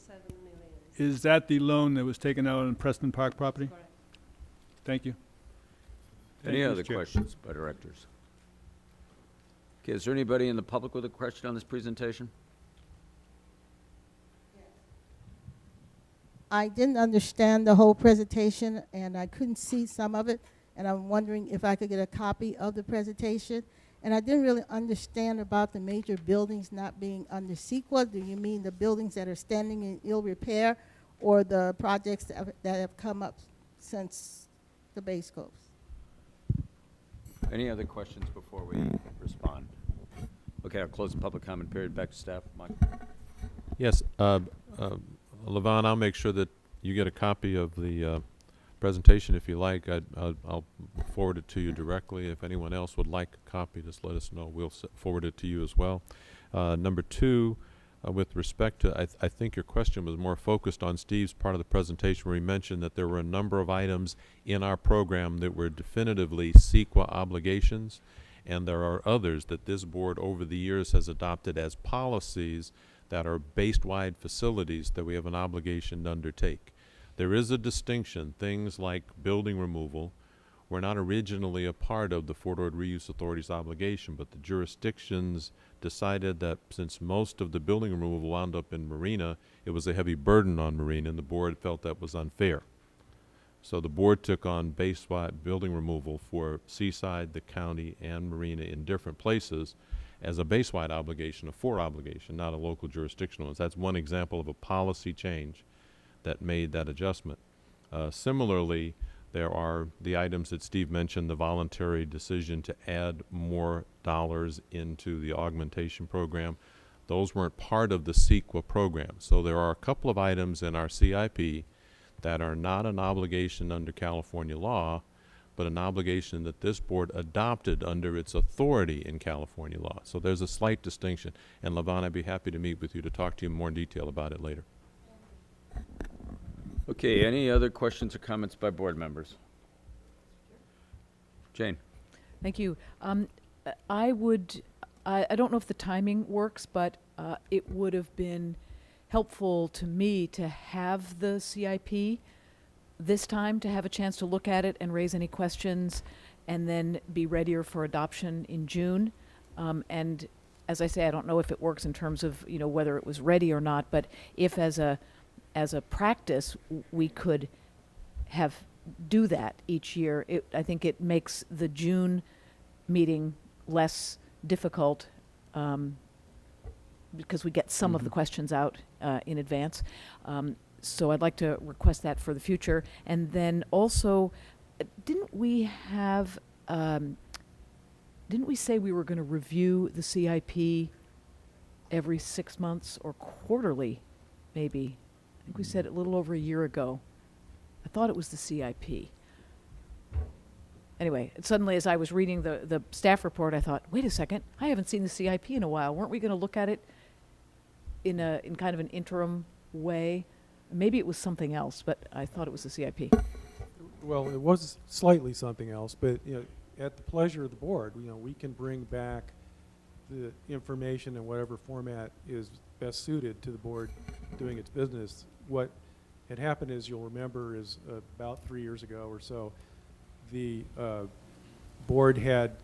Is that the loan that was taken out on Preston Park property? Correct. Thank you. Any Thank you, other Mr. Chair. questions by directors? Okay, is there anybody in the public with a question on this presentation? I didn't understand the whole presentation, and I couldn't see some of it, and I'm wondering if I could get a copy of the presentation. And I didn't really understand about the major buildings not being under CEQA. Do you mean the buildings that are standing in ill repair, or the projects that have come up since the base coast? Any other questions before we respond? Okay, I'll close the public comment period. Back to staff. Mike? Yes, Levon, I'll make sure that you get a copy of the presentation if you like. I'll forward it to you directly. If anyone else would like a copy, just let us know. We'll forward it to you as well. Number two, with respect to, I think your question was more focused on Steve's part of the presentation where he mentioned that there were a number of items in our program that were definitively CEQA obligations, and there are others that this board over the years has adopted as policies that are base-wide facilities that we have an obligation to undertake. There is a distinction. Things like building removal were not originally a part of the Fort Ord Reuse Authority's obligation, but the jurisdictions decided that since most of the building removal wound up in Marina, it was a heavy burden on Marina, and the board felt that was unfair. So the board took on base-wide building removal for Seaside, the county, and Marina in different places as a base-wide obligation, a FORA obligation, not a local jurisdictional one. That's one example of a policy change that made that adjustment. Similarly, there are the items that Steve mentioned, the voluntary decision to add more dollars into the augmentation program. Those weren't part of the CEQA program. So there are a couple of items in our CIP that are not an obligation under California law, but an obligation that this board adopted under its authority in California law. So there's a slight distinction. And Levon, I'd be happy to meet with you to talk to you in more detail about it later. Okay, any other questions or comments by board members? Jane? Thank you. I don't know if the timing works, but it would have been helpful to me to have the CIP this time, to have a chance to look at it and raise any questions, and then be readier for adoption in June. And as I say, I don't know if it works in terms of, you know, whether it was ready or not, but if as a practice we could do that each year, I think it makes the June meeting less difficult, because we get some of the questions out in advance. So I'd like to request that for the future. And then also, didn't we say we were going to review the CIP every 6 months or quarterly, maybe? I think we said it a little over a year ago. I thought it was the CIP. Anyway, suddenly as I was reading the staff report, I thought, wait a second, I haven't seen the CIP in a while. Weren't we going to look at it in kind of an interim way? Maybe it was something else, but I thought it was the CIP. Well, it was slightly something else, but you know, at the pleasure of the board, you know, we can bring back the information in whatever format is best suited to the board doing its business. What had happened is, you'll remember, is about 3 years ago or so, the board had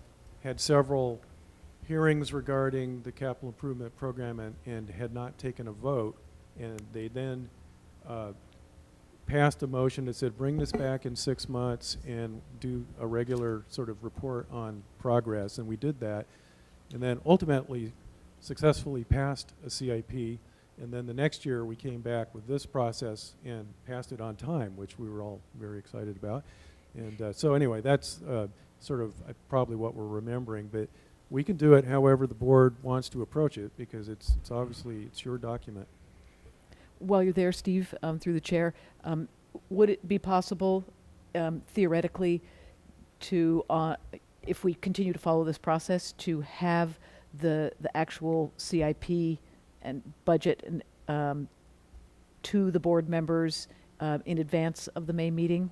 several hearings regarding the capital improvement program and had not taken a vote, and they then passed a motion that said bring this back in 6 months and do a regular sort of report on progress, and we did that, and then ultimately successfully passed a CIP. And then the next year we came back with this process and passed it on time, which we were all very excited about. And so anyway, that's sort of probably what we're remembering, but we can do it however the board wants to approach it, because it's obviously, it's your document. While you're there, Steve, through the chair, would it be possible, theoretically, to, if we continue to follow this process, to have the actual CIP and budget to the board members in advance of the May meeting?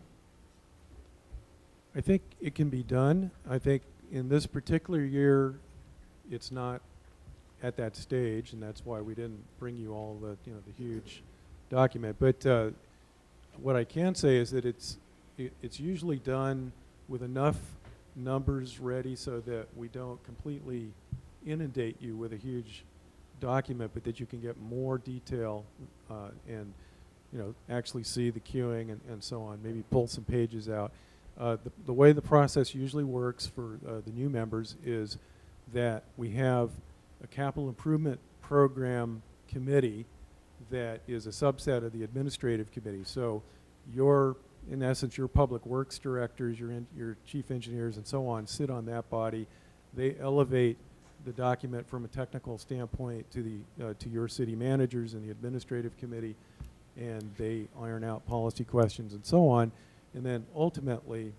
I think it can be done. I think in this particular year, it's not at that stage, and that's why we didn't bring you all the, you know, the huge document. But what I can say is that it's usually done with enough numbers ready so that we don't completely inundate you with a huge document, but that you can get more detail and, you know, actually see the queuing and so on, maybe pull some pages out. The way the process usually works for the new members is that we have a capital improvement program committee that is a subset of the administrative committee. So your in essence, your public works directors, your chief engineers and so on sit on that body. They elevate the document from a technical standpoint to the to your city managers and the administrative committee, and they iron out policy questions and so on, and then ultimately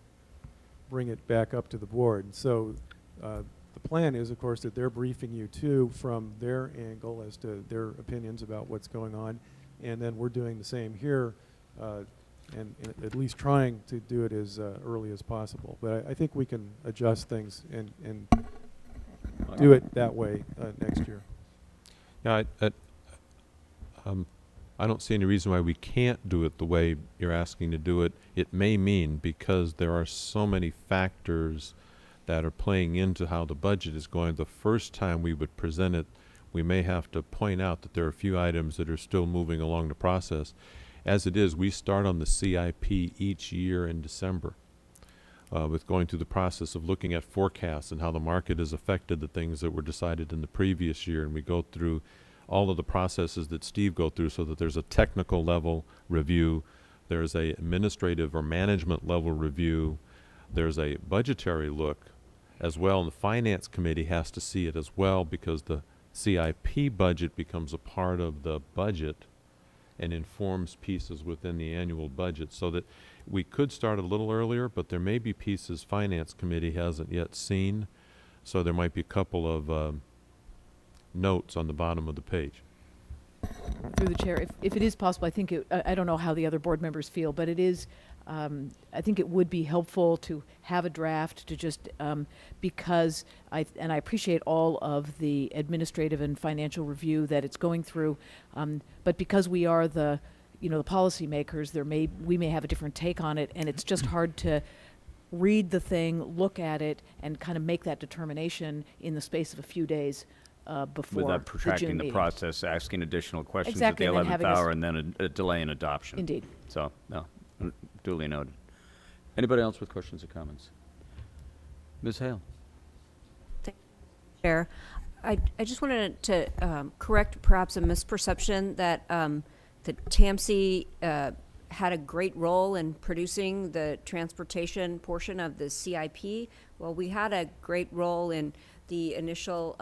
bring it back up to the board. And so the plan is, of course, that they're briefing you too from their angle as to their opinions about what's going on, and then we're doing the same here, and at least trying to do it as early as possible. But I think we can adjust things and do it that way next year. Yeah, I don't see any reason why we can't do it the way you're asking to do it. It may mean, because there are so many factors that are playing into how the budget is going, the first time we would present it, we may have to point out that there are a few items that are still moving along the process. As it is, we start on the CIP each year in December with going through the process of looking at forecasts and how the market has affected the things that were decided in the previous year, and we go through all of the processes that Steve go through, so that there's a technical level review, there's a administrative or management level review, there's a budgetary look as well, and the finance committee has to see it as well, because the CIP budget becomes a part of the budget and informs pieces within the annual budget, so that we could start a little earlier, but there may be pieces finance committee hasn't yet seen, so there might be a couple of notes on the bottom of the page. Through the chair, if it is possible, I think I don't know how the other board members feel, but it is, I think it would be helpful to have a draft to just, because I appreciate all of the administrative and financial review that it's going through, but because we are the policymakers, we may have a different take on it, and it's just hard to read the thing, look at it, and kind of make that determination in the space of a few days before Without the protracting June the meeting. process, asking additional questions Exactly, at and the then 11th having us- hour, and then a delay in adoption. Indeed. So, no, duly noted. Anybody else with questions or comments? Ms. Hale? Chair, I just wanted to correct perhaps a misperception that that TAMC had a great role in producing the transportation portion of the CIP. Well, we had a great role in the initial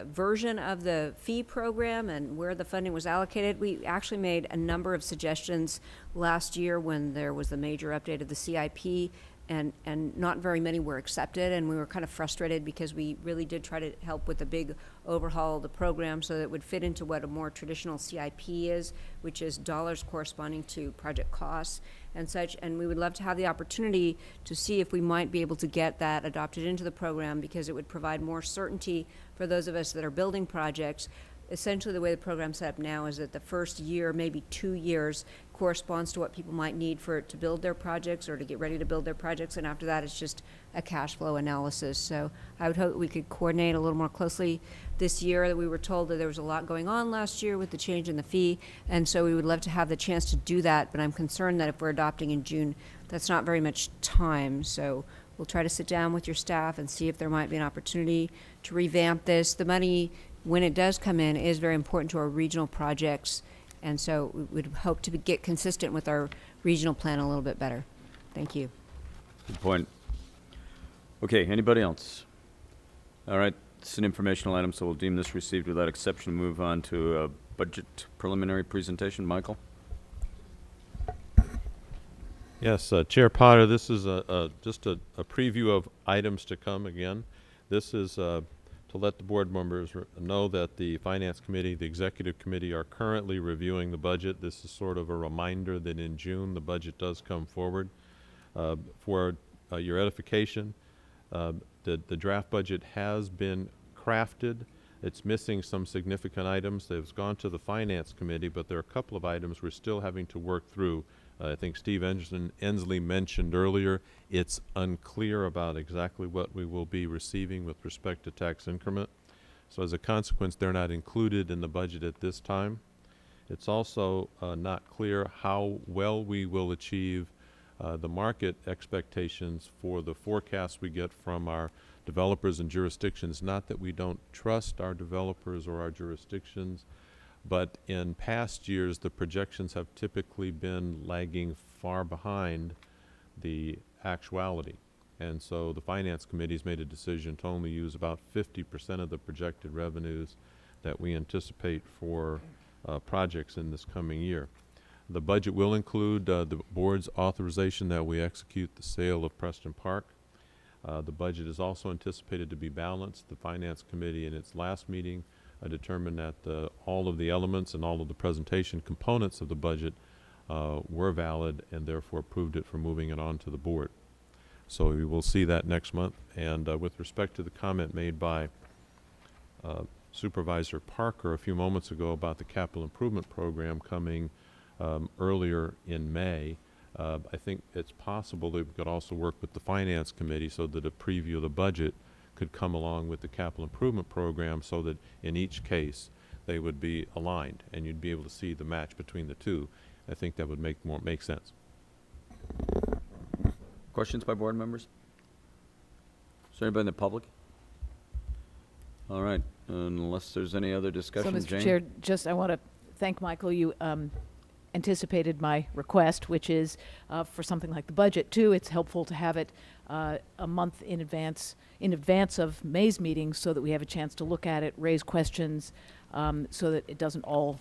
version of the fee program and where the funding was allocated. We actually made a number of suggestions last year when there was the major update of the CIP, and not very many were accepted, and we were kind of frustrated because we really did try to help with the big overhaul of the program so that it would fit into what a more traditional CIP is, which is dollars corresponding to project costs and such. And we would love to have the opportunity to see if we might be able to get that adopted into the program, because it would provide more certainty for those of us that are building projects. Essentially, the way the program's set up now is that the first year, maybe 2 years, corresponds to what people might need to build their projects or to get ready to build their projects, and after that, it's just a cash flow analysis. So I would hope that we could coordinate a little more closely this year. That we were told that there was a lot going on last year with the change in the fee, and so we would love to have the chance to do that, but I'm concerned that if we're adopting in June, that's not very much time. So we'll try to sit down with your staff and see if there might be an opportunity to revamp this. The money, when it does come in, is very important to our regional projects, and so we would hope to get consistent with our regional plan a little bit better. Thank you. Good point. Okay, anybody else? All right, it's an informational item, so we'll deem this received without exception. Move on to a budget preliminary presentation. Michael? Yes, Chair Potter, this is just a preview of items to come again. This is to let the board members know that the Finance Committee, the Executive Committee are currently reviewing the budget. This is sort of a reminder that in June the budget does come forward. For your edification, the draft budget has been crafted. It's missing some significant items. They've gone to the Finance Committee, but there are a couple of items we're still having to work through. I think Steve Ensley mentioned earlier, it's unclear about exactly what we will be receiving with respect to tax increment. So as a consequence, they're not included in the budget at this time. It's also not clear how well we will achieve the market expectations for the forecasts we get from our developers and jurisdictions. Not that we don't trust our developers or our jurisdictions, But in past years, the projections have typically been lagging far behind the actuality. And so the Finance Committee's made a decision to only use about 50% of the projected revenues that we anticipate for projects in this coming year. The budget will include the board's authorization that we execute the sale of Preston Park. The budget is also anticipated to be balanced. The Finance Committee in its last meeting determined that all of the elements and all of the presentation components of the budget were valid and therefore approved it for moving it on to the board. So we will see that next month. And with respect to the comment made by Supervisor Parker a few moments ago about the capital improvement program coming earlier in May, I think it's possible that we could also work with the Finance Committee so that a preview of the budget could come along with the capital improvement program so that in each case they would be aligned and you'd be able to see the match between the two. I think that would make sense. Questions by board members? Is there anybody in the public? All right, unless there's any other discussion, So, Mr. Jane? Chair, just I want to thank Michael. You anticipated my request, which is for something like the budget too. It's helpful to have it a month in advance of May's meeting, so that we have a chance to look at it, raise questions, so that it doesn't all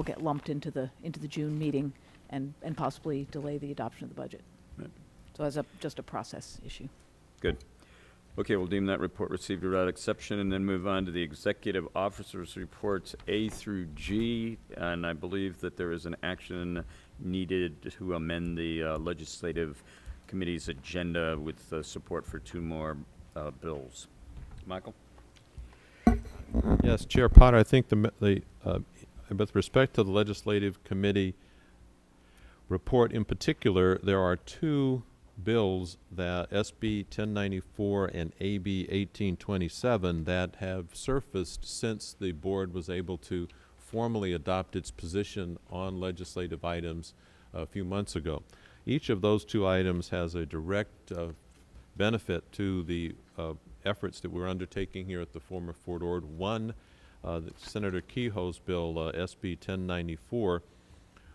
get lumped into the June meeting and possibly delay the adoption of the budget. Right. So as just a process issue. Good. Okay, we'll deem that report received without exception and then move on to the executive officers' reports A through G. And I believe that there is an action needed to amend the legislative committee's agenda with support for two more bills. Michael? Yes, Chair Potter, I think with respect to the legislative committee report in particular, there are two bills, that SB 1094 and AB 1827, that have surfaced since the board was able to formally adopt its position on legislative items a few months ago. Each of those two items has a direct benefit to the efforts that we're undertaking here at the former Fort Ord. One, Senator Kehoe's bill, SB 1094,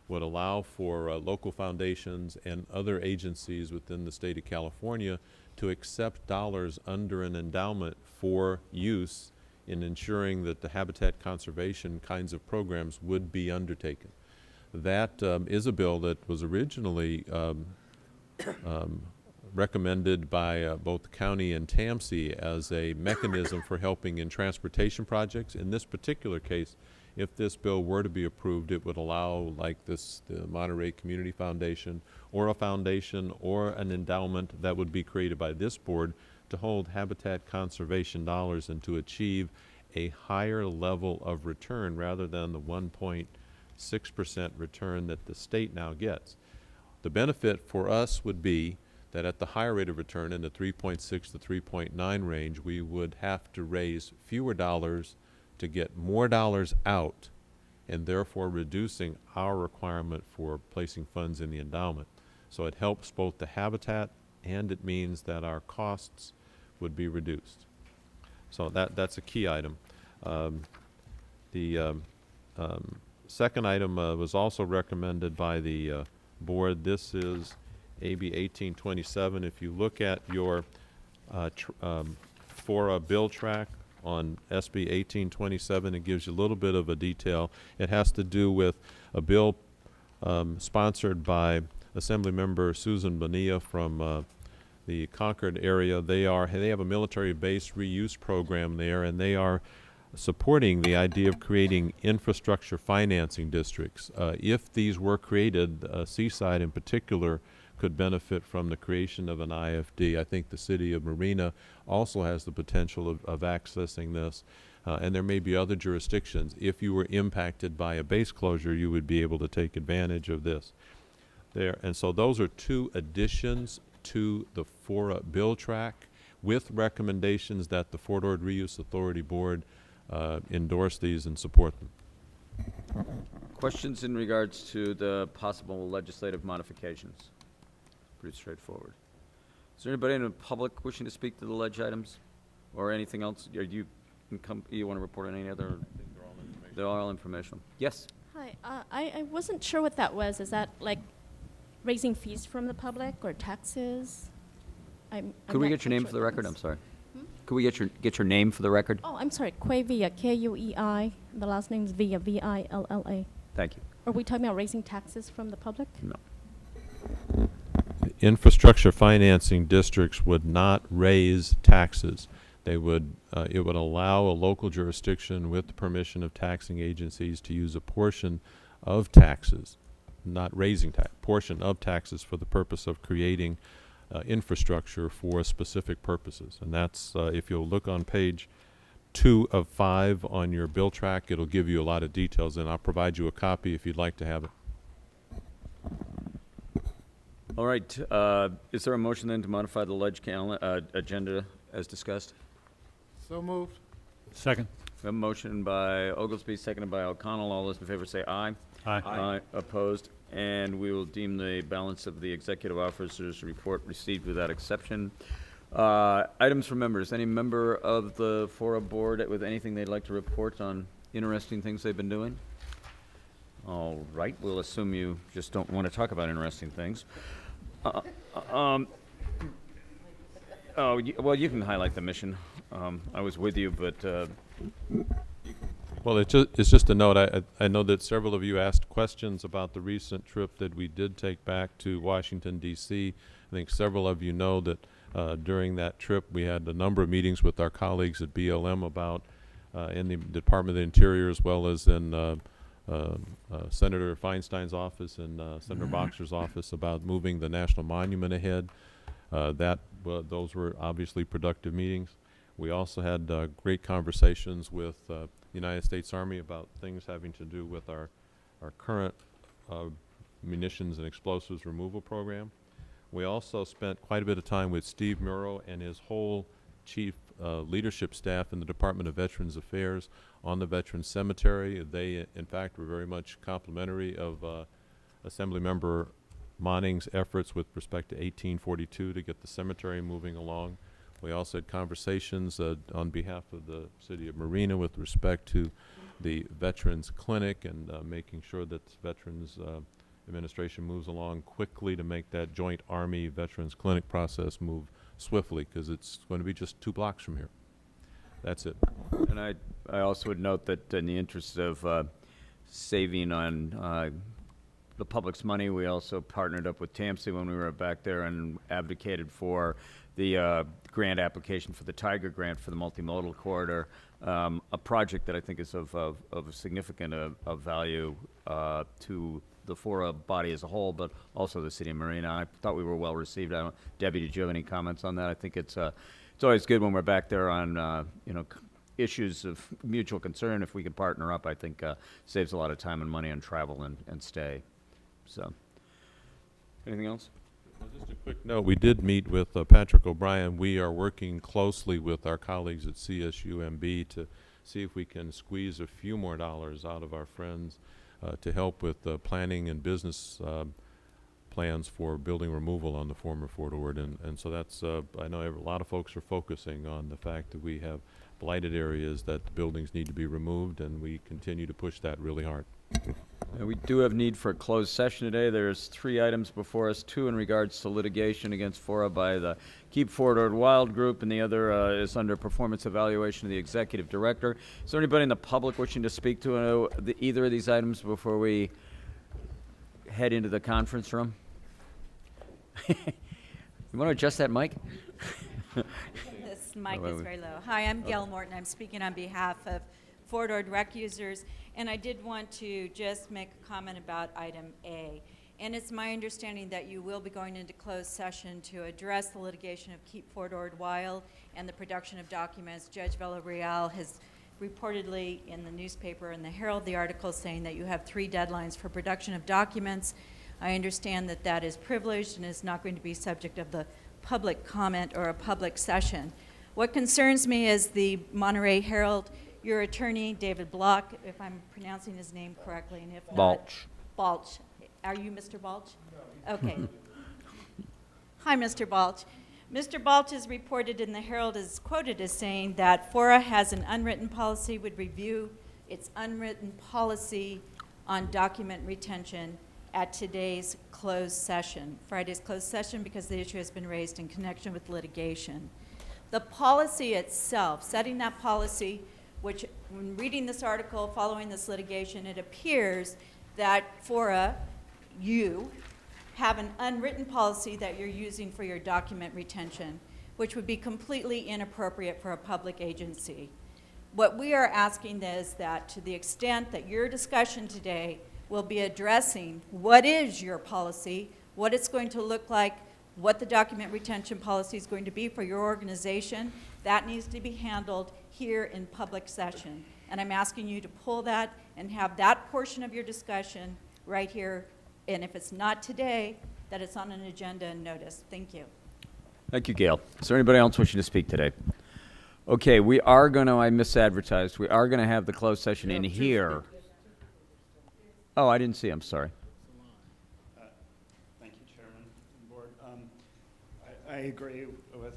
would allow for local foundations and other agencies within the state of California to accept dollars under an endowment for use in ensuring that the habitat conservation kinds of programs would be undertaken. That is a bill that was originally recommended by both the county and TAMC as a mechanism for helping in transportation projects. In this particular case, if this bill were to be approved, it would allow, like the Monterey Community Foundation, or a foundation or an endowment that would be created by this board to hold habitat conservation dollars and to achieve a higher level of return rather than the 1.6% return that the state now gets. The benefit for us would be that at the higher rate of return, in the 3.6 to 3.9 range, we would have to raise fewer dollars to get more dollars out, and therefore reducing our requirement for placing funds in the endowment. So it helps both the habitat, and it means that our costs would be reduced. So that's a key item. The second item was also recommended by the board. This is AB 1827. If you look at your FORA bill track on SB 1827, it gives you a little bit of a detail. It has to do with a bill sponsored by Assemblymember Susan Bonilla from the Concord area. They have a military base reuse program there, and they are supporting the idea of creating infrastructure financing districts. If these were created, Seaside in particular could benefit from the creation of an IFD. I think the city of Marina also has the potential of accessing this, and there may be other jurisdictions. If you were impacted by a base closure, you would be able to take advantage of this. And so those are two additions to the FORA bill track, with recommendations that the Fort Ord Reuse Authority Board endorse these and support them. Questions in regards to the possible legislative modifications? Pretty straightforward. Is there anybody in the public wishing to speak to the ledge items or anything else? You want to report on any other? They're all informational. Yes? Hi, I wasn't sure what that was. Is that like raising fees from the public or taxes? Could we get your name for the record? I'm sorry. Could we get your name for the record? Oh, I'm sorry, Quay Villa, Kuei. The last name is Villa, Villa. Thank you. Are we talking about raising taxes from the public? No. Infrastructure financing districts would not raise taxes. They would, it would allow a local jurisdiction with the permission of taxing agencies to use a portion of taxes, not raising portion of taxes for the purpose of creating infrastructure for specific purposes. And that's, if you'll look on page 2 of 5 on your bill track, it'll give you a lot of details, and I'll provide you a copy if you'd like to have it. All right. Is there a motion then to modify the ledge agenda as discussed? So moved. Second. We have a motion by Oglesby, seconded by O'Connell. All those in favor say aye. Aye. Aye. Opposed? And we will deem the balance of the executive officer's report received without exception. Items from members. Any member of the FORA board with anything they'd like to report on interesting things they've been doing? All right. We'll assume you just don't want to talk about interesting things. Well, you can highlight the mission. I was with you, but... Well, it's just a note. I know that several of you asked questions about the recent trip that we did take back to Washington, D.C. I think several of you know that during that trip we had a number of meetings with our colleagues at BLM about, in the Department of the Interior, as well as in Senator Feinstein's office and Senator Boxer's office, about moving the National Monument ahead. Those were obviously productive meetings. We also had great conversations with the United States Army about things having to do with our current munitions and explosives removal program. We also spent quite a bit of time with Steve Murrow and his whole chief leadership staff in the Department of Veterans Affairs on the Veterans Cemetery. They, in fact, were very much complimentary of Assemblymember Monning's efforts with respect to 1842 to get the cemetery moving along. We also had conversations on behalf of the city of Marina with respect to the Veterans Clinic and making sure that the Veterans Administration moves along quickly to make that joint Army Veterans Clinic process move swiftly, because it's going to be just 2 blocks from here. That's it. And I also would note that in the interest of saving on the public's money, we also partnered up with TAMSI when we were back there and advocated for the grant application for the Tiger Grant for the multimodal corridor, a project that I think is of significant value to the FORA body as a whole, but also the city of Marina. I thought we were well received. Debbie, did you have any comments on that? I think it's always good when we're back there on issues of mutual concern. If we can partner up, I think saves a lot of time and money on travel and stay. So, anything else? Well, just a quick note, we did meet with Patrick O'Brien. We are working closely with our colleagues at CSUMB to see if we can squeeze a few more dollars out of our friends to help with planning and business plans for building removal on the former Fort Ord. And so that's, I know a lot of folks are focusing on the fact that we have blighted areas that the buildings need to be removed, and we continue to push that really hard. We do have need for a closed session today. There's 3 items before us, 2 in regards to litigation against FORA by the Keep Fort Ord Wild Group, and the other is under performance evaluation of the executive director. Is there anybody in the public wishing to speak to either of these items before we head into the conference room? You want to adjust that mic? This mic is very low. Hi, I'm Gail Morton. I'm speaking on behalf of Fort Ord rec users, and I did want to just make a comment about item A. And it's my understanding that you will be going into closed session to address the litigation of Keep Fort Ord Wild and the production of documents. Judge Villarreal has reportedly in the newspaper and the Herald the article saying that you have 3 deadlines for production of documents. I understand that that is privileged and is not going to be subject of the public comment or a public session. What concerns me is the Monterey Herald, your attorney, David Block, if I'm pronouncing his name correctly, and if not... Balch. Balch. Are you Mr. Balch? No. Okay. Hi, Mr. Balch. Mr. Balch is reported in the Herald, is quoted as saying that FORA has an unwritten policy, would review its unwritten policy on document retention at today's closed session, Friday's closed session, because the issue has been raised in connection with litigation. The policy itself, setting that policy, which when reading this article following this litigation, it appears that FORA, you, have an unwritten policy that you're using for your document retention, which would be completely inappropriate for a public agency. What we are asking is that to the extent that your discussion today will be addressing what is your policy, what it's going to look like, what the document retention policy is going to be for your organization, that needs to be handled here in public session. And I'm asking you to pull that and have that portion of your discussion right here. And if it's not today, that it's on an agenda and notice. Thank you. Thank you, Gail. Is there anybody else wishing to speak today? Okay, we are going to, I misadvertised, we are going to have the closed session in here. Oh, I didn't see, I'm sorry. Thank you, Chairman and Board. I agree with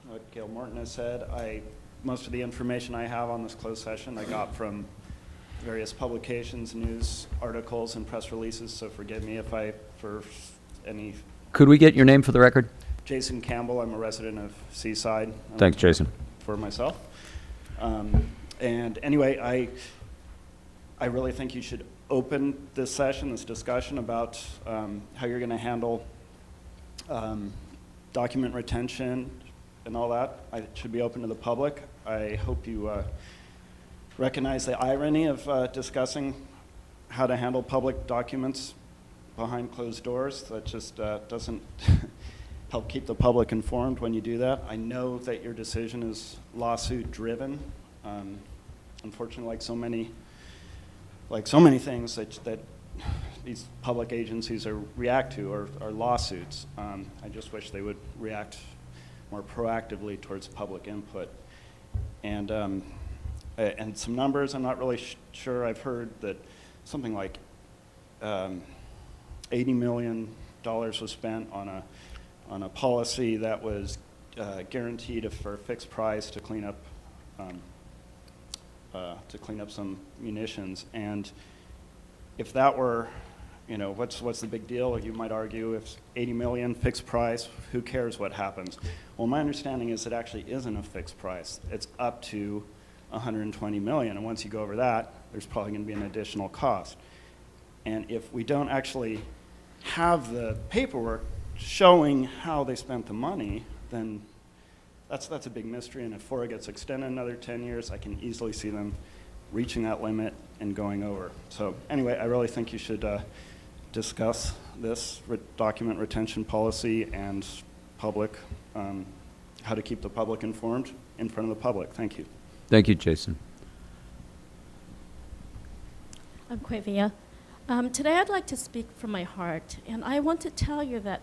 what Gail Morton has said. Most of the information I have on this closed session I got from various publications, news articles, and press releases, so forgive me if for any... Could we get your name for the record? Jason Campbell. I'm a resident of Seaside. Thanks, Jason. For myself. And anyway, I really think you should open this session, this discussion about how you're going to handle document retention and all that. It should be open to the public. I hope you recognize the irony of discussing how to handle public documents behind closed doors. That just doesn't help keep the public informed when you do that. I know that your decision is lawsuit driven. Unfortunately, like so many things that these public agencies react to are lawsuits. I just wish they would react more proactively towards public input. And some numbers, I'm not really sure. I've heard that something like $80 million was spent on a policy that was guaranteed for a fixed price to clean up some munitions. And if that were, what's the big deal? You might argue if 80 million fixed price, who cares what happens? Well, my understanding is it actually isn't a fixed price. It's up to 120 million, and once you go over that, there's probably going to be an additional cost. And if we don't actually have the paperwork showing how they spent the money, then that's a big mystery. And if FORA gets extended another 10 years, I can easily see them reaching that limit and going over. So anyway, I really think you should discuss this document retention policy and public, how to keep the public informed in front of the public. Thank you. Thank you, Jason. I'm Quavia. Today I'd like to speak from my heart, and I want to tell you that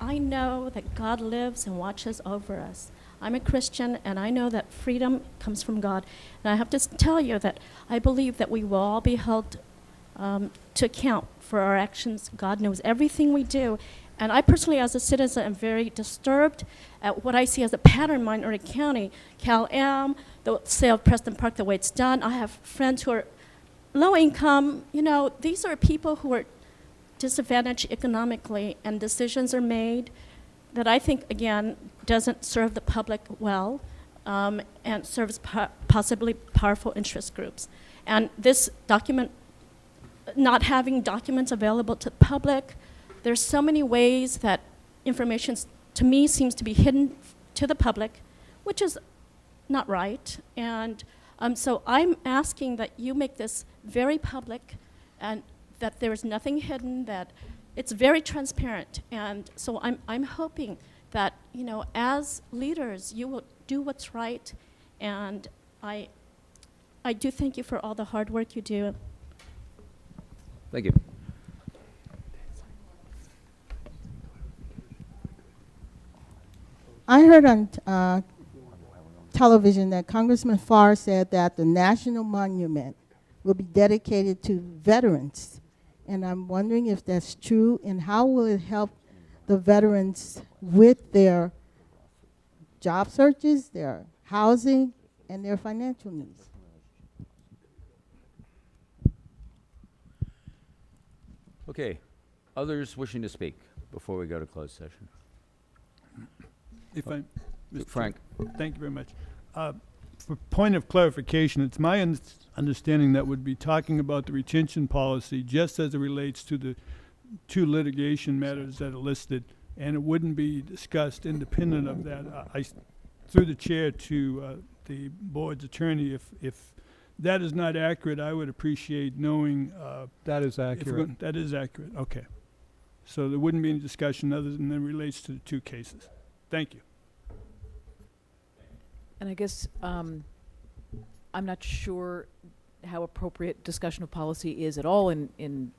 I know that God lives and watches over us. I'm a Christian, and I know that freedom comes from God. And I have to tell you that I believe that we will all be held to account for our actions. God knows everything we do. And I personally, as a citizen, am very disturbed at what I see as a pattern in Minority County. Cal-Am, the sale of Preston Park, the way it's done. I have friends who are low income. These are people who are disadvantaged economically, and decisions are made that I think, again, doesn't serve the public well, and serves possibly powerful interest groups. And this document, not having documents available to the public, there's so many ways that information, to me, seems to be hidden to the public, which is not right. And so I'm asking that you make this very public, and that there is nothing hidden, that it's very transparent. And so I'm hoping that, as leaders, you will do what's right. And I do thank you for all the hard work you do. Thank you. I heard on television that Congressman Farr said that the National Monument will be dedicated to veterans. And I'm wondering if that's true, and how will it help the veterans with their job searches, their housing, and their financial needs? Okay, others wishing to speak before we go to closed session? If I, Mr. Frank. Chair, thank you very much. For point of clarification, it's my understanding that we'd be talking about the retention policy just as it relates to the two litigation matters that are listed, and it wouldn't be discussed independent of that. Through the chair to the board's attorney, if that is not accurate, I would appreciate knowing. That is if we're accurate. gon- That is accurate, okay. So there wouldn't be any discussion other than it relates to the two cases. Thank you. And I guess I'm not sure how appropriate discussion of policy is at all in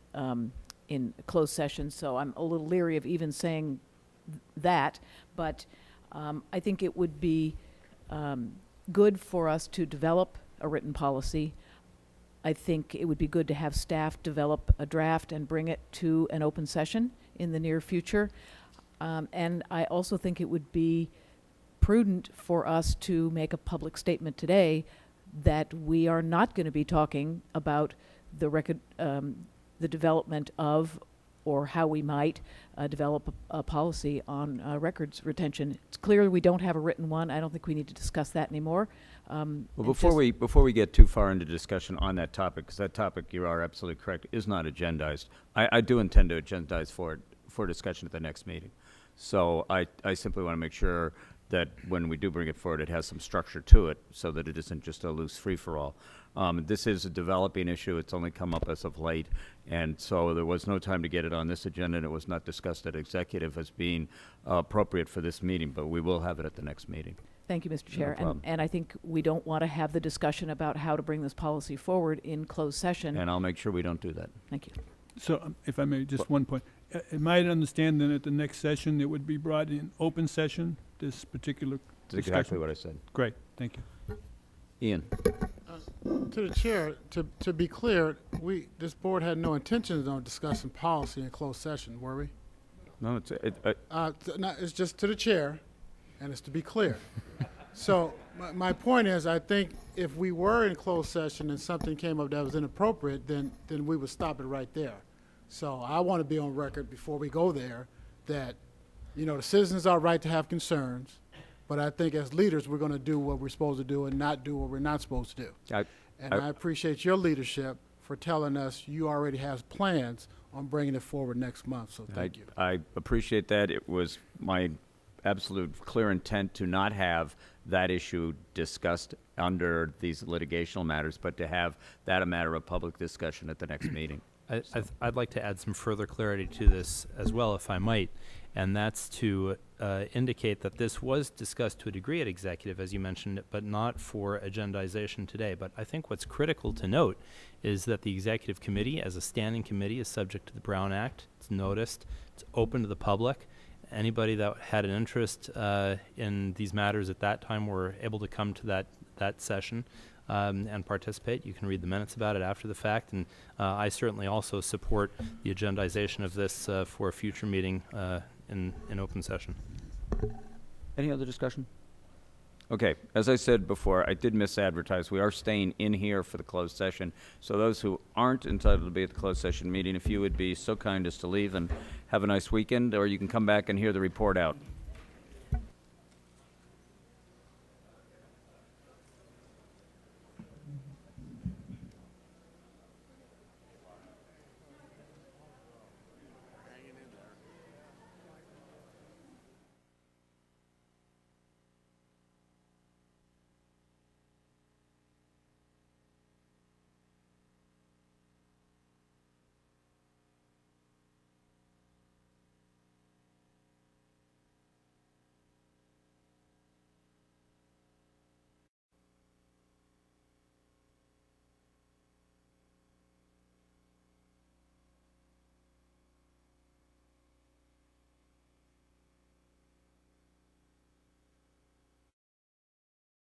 closed session, so I'm a little leery of even saying that. But I think it would be good for us to develop a written policy. I think it would be good to have staff develop a draft and bring it to an open session in the near future. And I also think it would be prudent for us to make a public statement today that we are not going to be talking about the development of, or how we might develop a policy on records retention. It's clear we don't have a written one. I don't think we need to discuss that anymore. Well, before we get too far into discussion on that topic, because that topic, you are absolutely correct, is not agendized. I do intend to agendize for discussion at the next meeting. So I simply want to make sure that when we do bring it forward, it has some structure to it so that it isn't just a loose free-for-all. This is a developing issue. It's only come up as of late, and so there was no time to get it on this agenda, and it was not discussed at executive as being appropriate for this meeting, but we will have it at the next meeting. Thank you, Mr. Chair. problem. And I think we don't want to have the discussion about how to bring this policy forward in closed session. And I'll make sure we don't do that. Thank you. So if I may, just one point. Am I to understand then at the next session, it would be brought in open session, this particular That's exactly what I said. Great, thank you. Ian? To the chair, to be clear, this board had no intentions on discussing policy in closed session, were we? No, it's, No, it's just to the chair, and it's to be clear. So my point is, I think if we were in closed session and something came up that was inappropriate, then we would stop it right there. So I want to be on record before we go there that, the citizens are right to have concerns, but I think as leaders, we're going to do what we're supposed to do and not do what we're not supposed to do. I appreciate your leadership for telling us you already have plans on bringing it forward next month, so thank you. I appreciate that. It was my absolute clear intent to not have that issue discussed under these litigational matters, but to have that a matter of public discussion at the next meeting. I'd like to add some further clarity to this as well, if I might, and that's to indicate that this was discussed to a degree at executive, as you mentioned, but not for agendization today. But I think what's critical to note is that the executive committee, as a standing committee, is subject to the Brown Act. It's noticed. It's open to the public. Anybody that had an interest in these matters at that time were able to come to that session and participate. You can read the minutes about it after the fact, and I certainly also support the agendization of this for a future meeting in open session. Any other discussion? Okay, as I said before, I did misadvertise. We are staying in here for the closed session. So those who aren't entitled to be at the closed session meeting, if you would be so kind as to leave and have a nice weekend, or you can come back and hear the report out.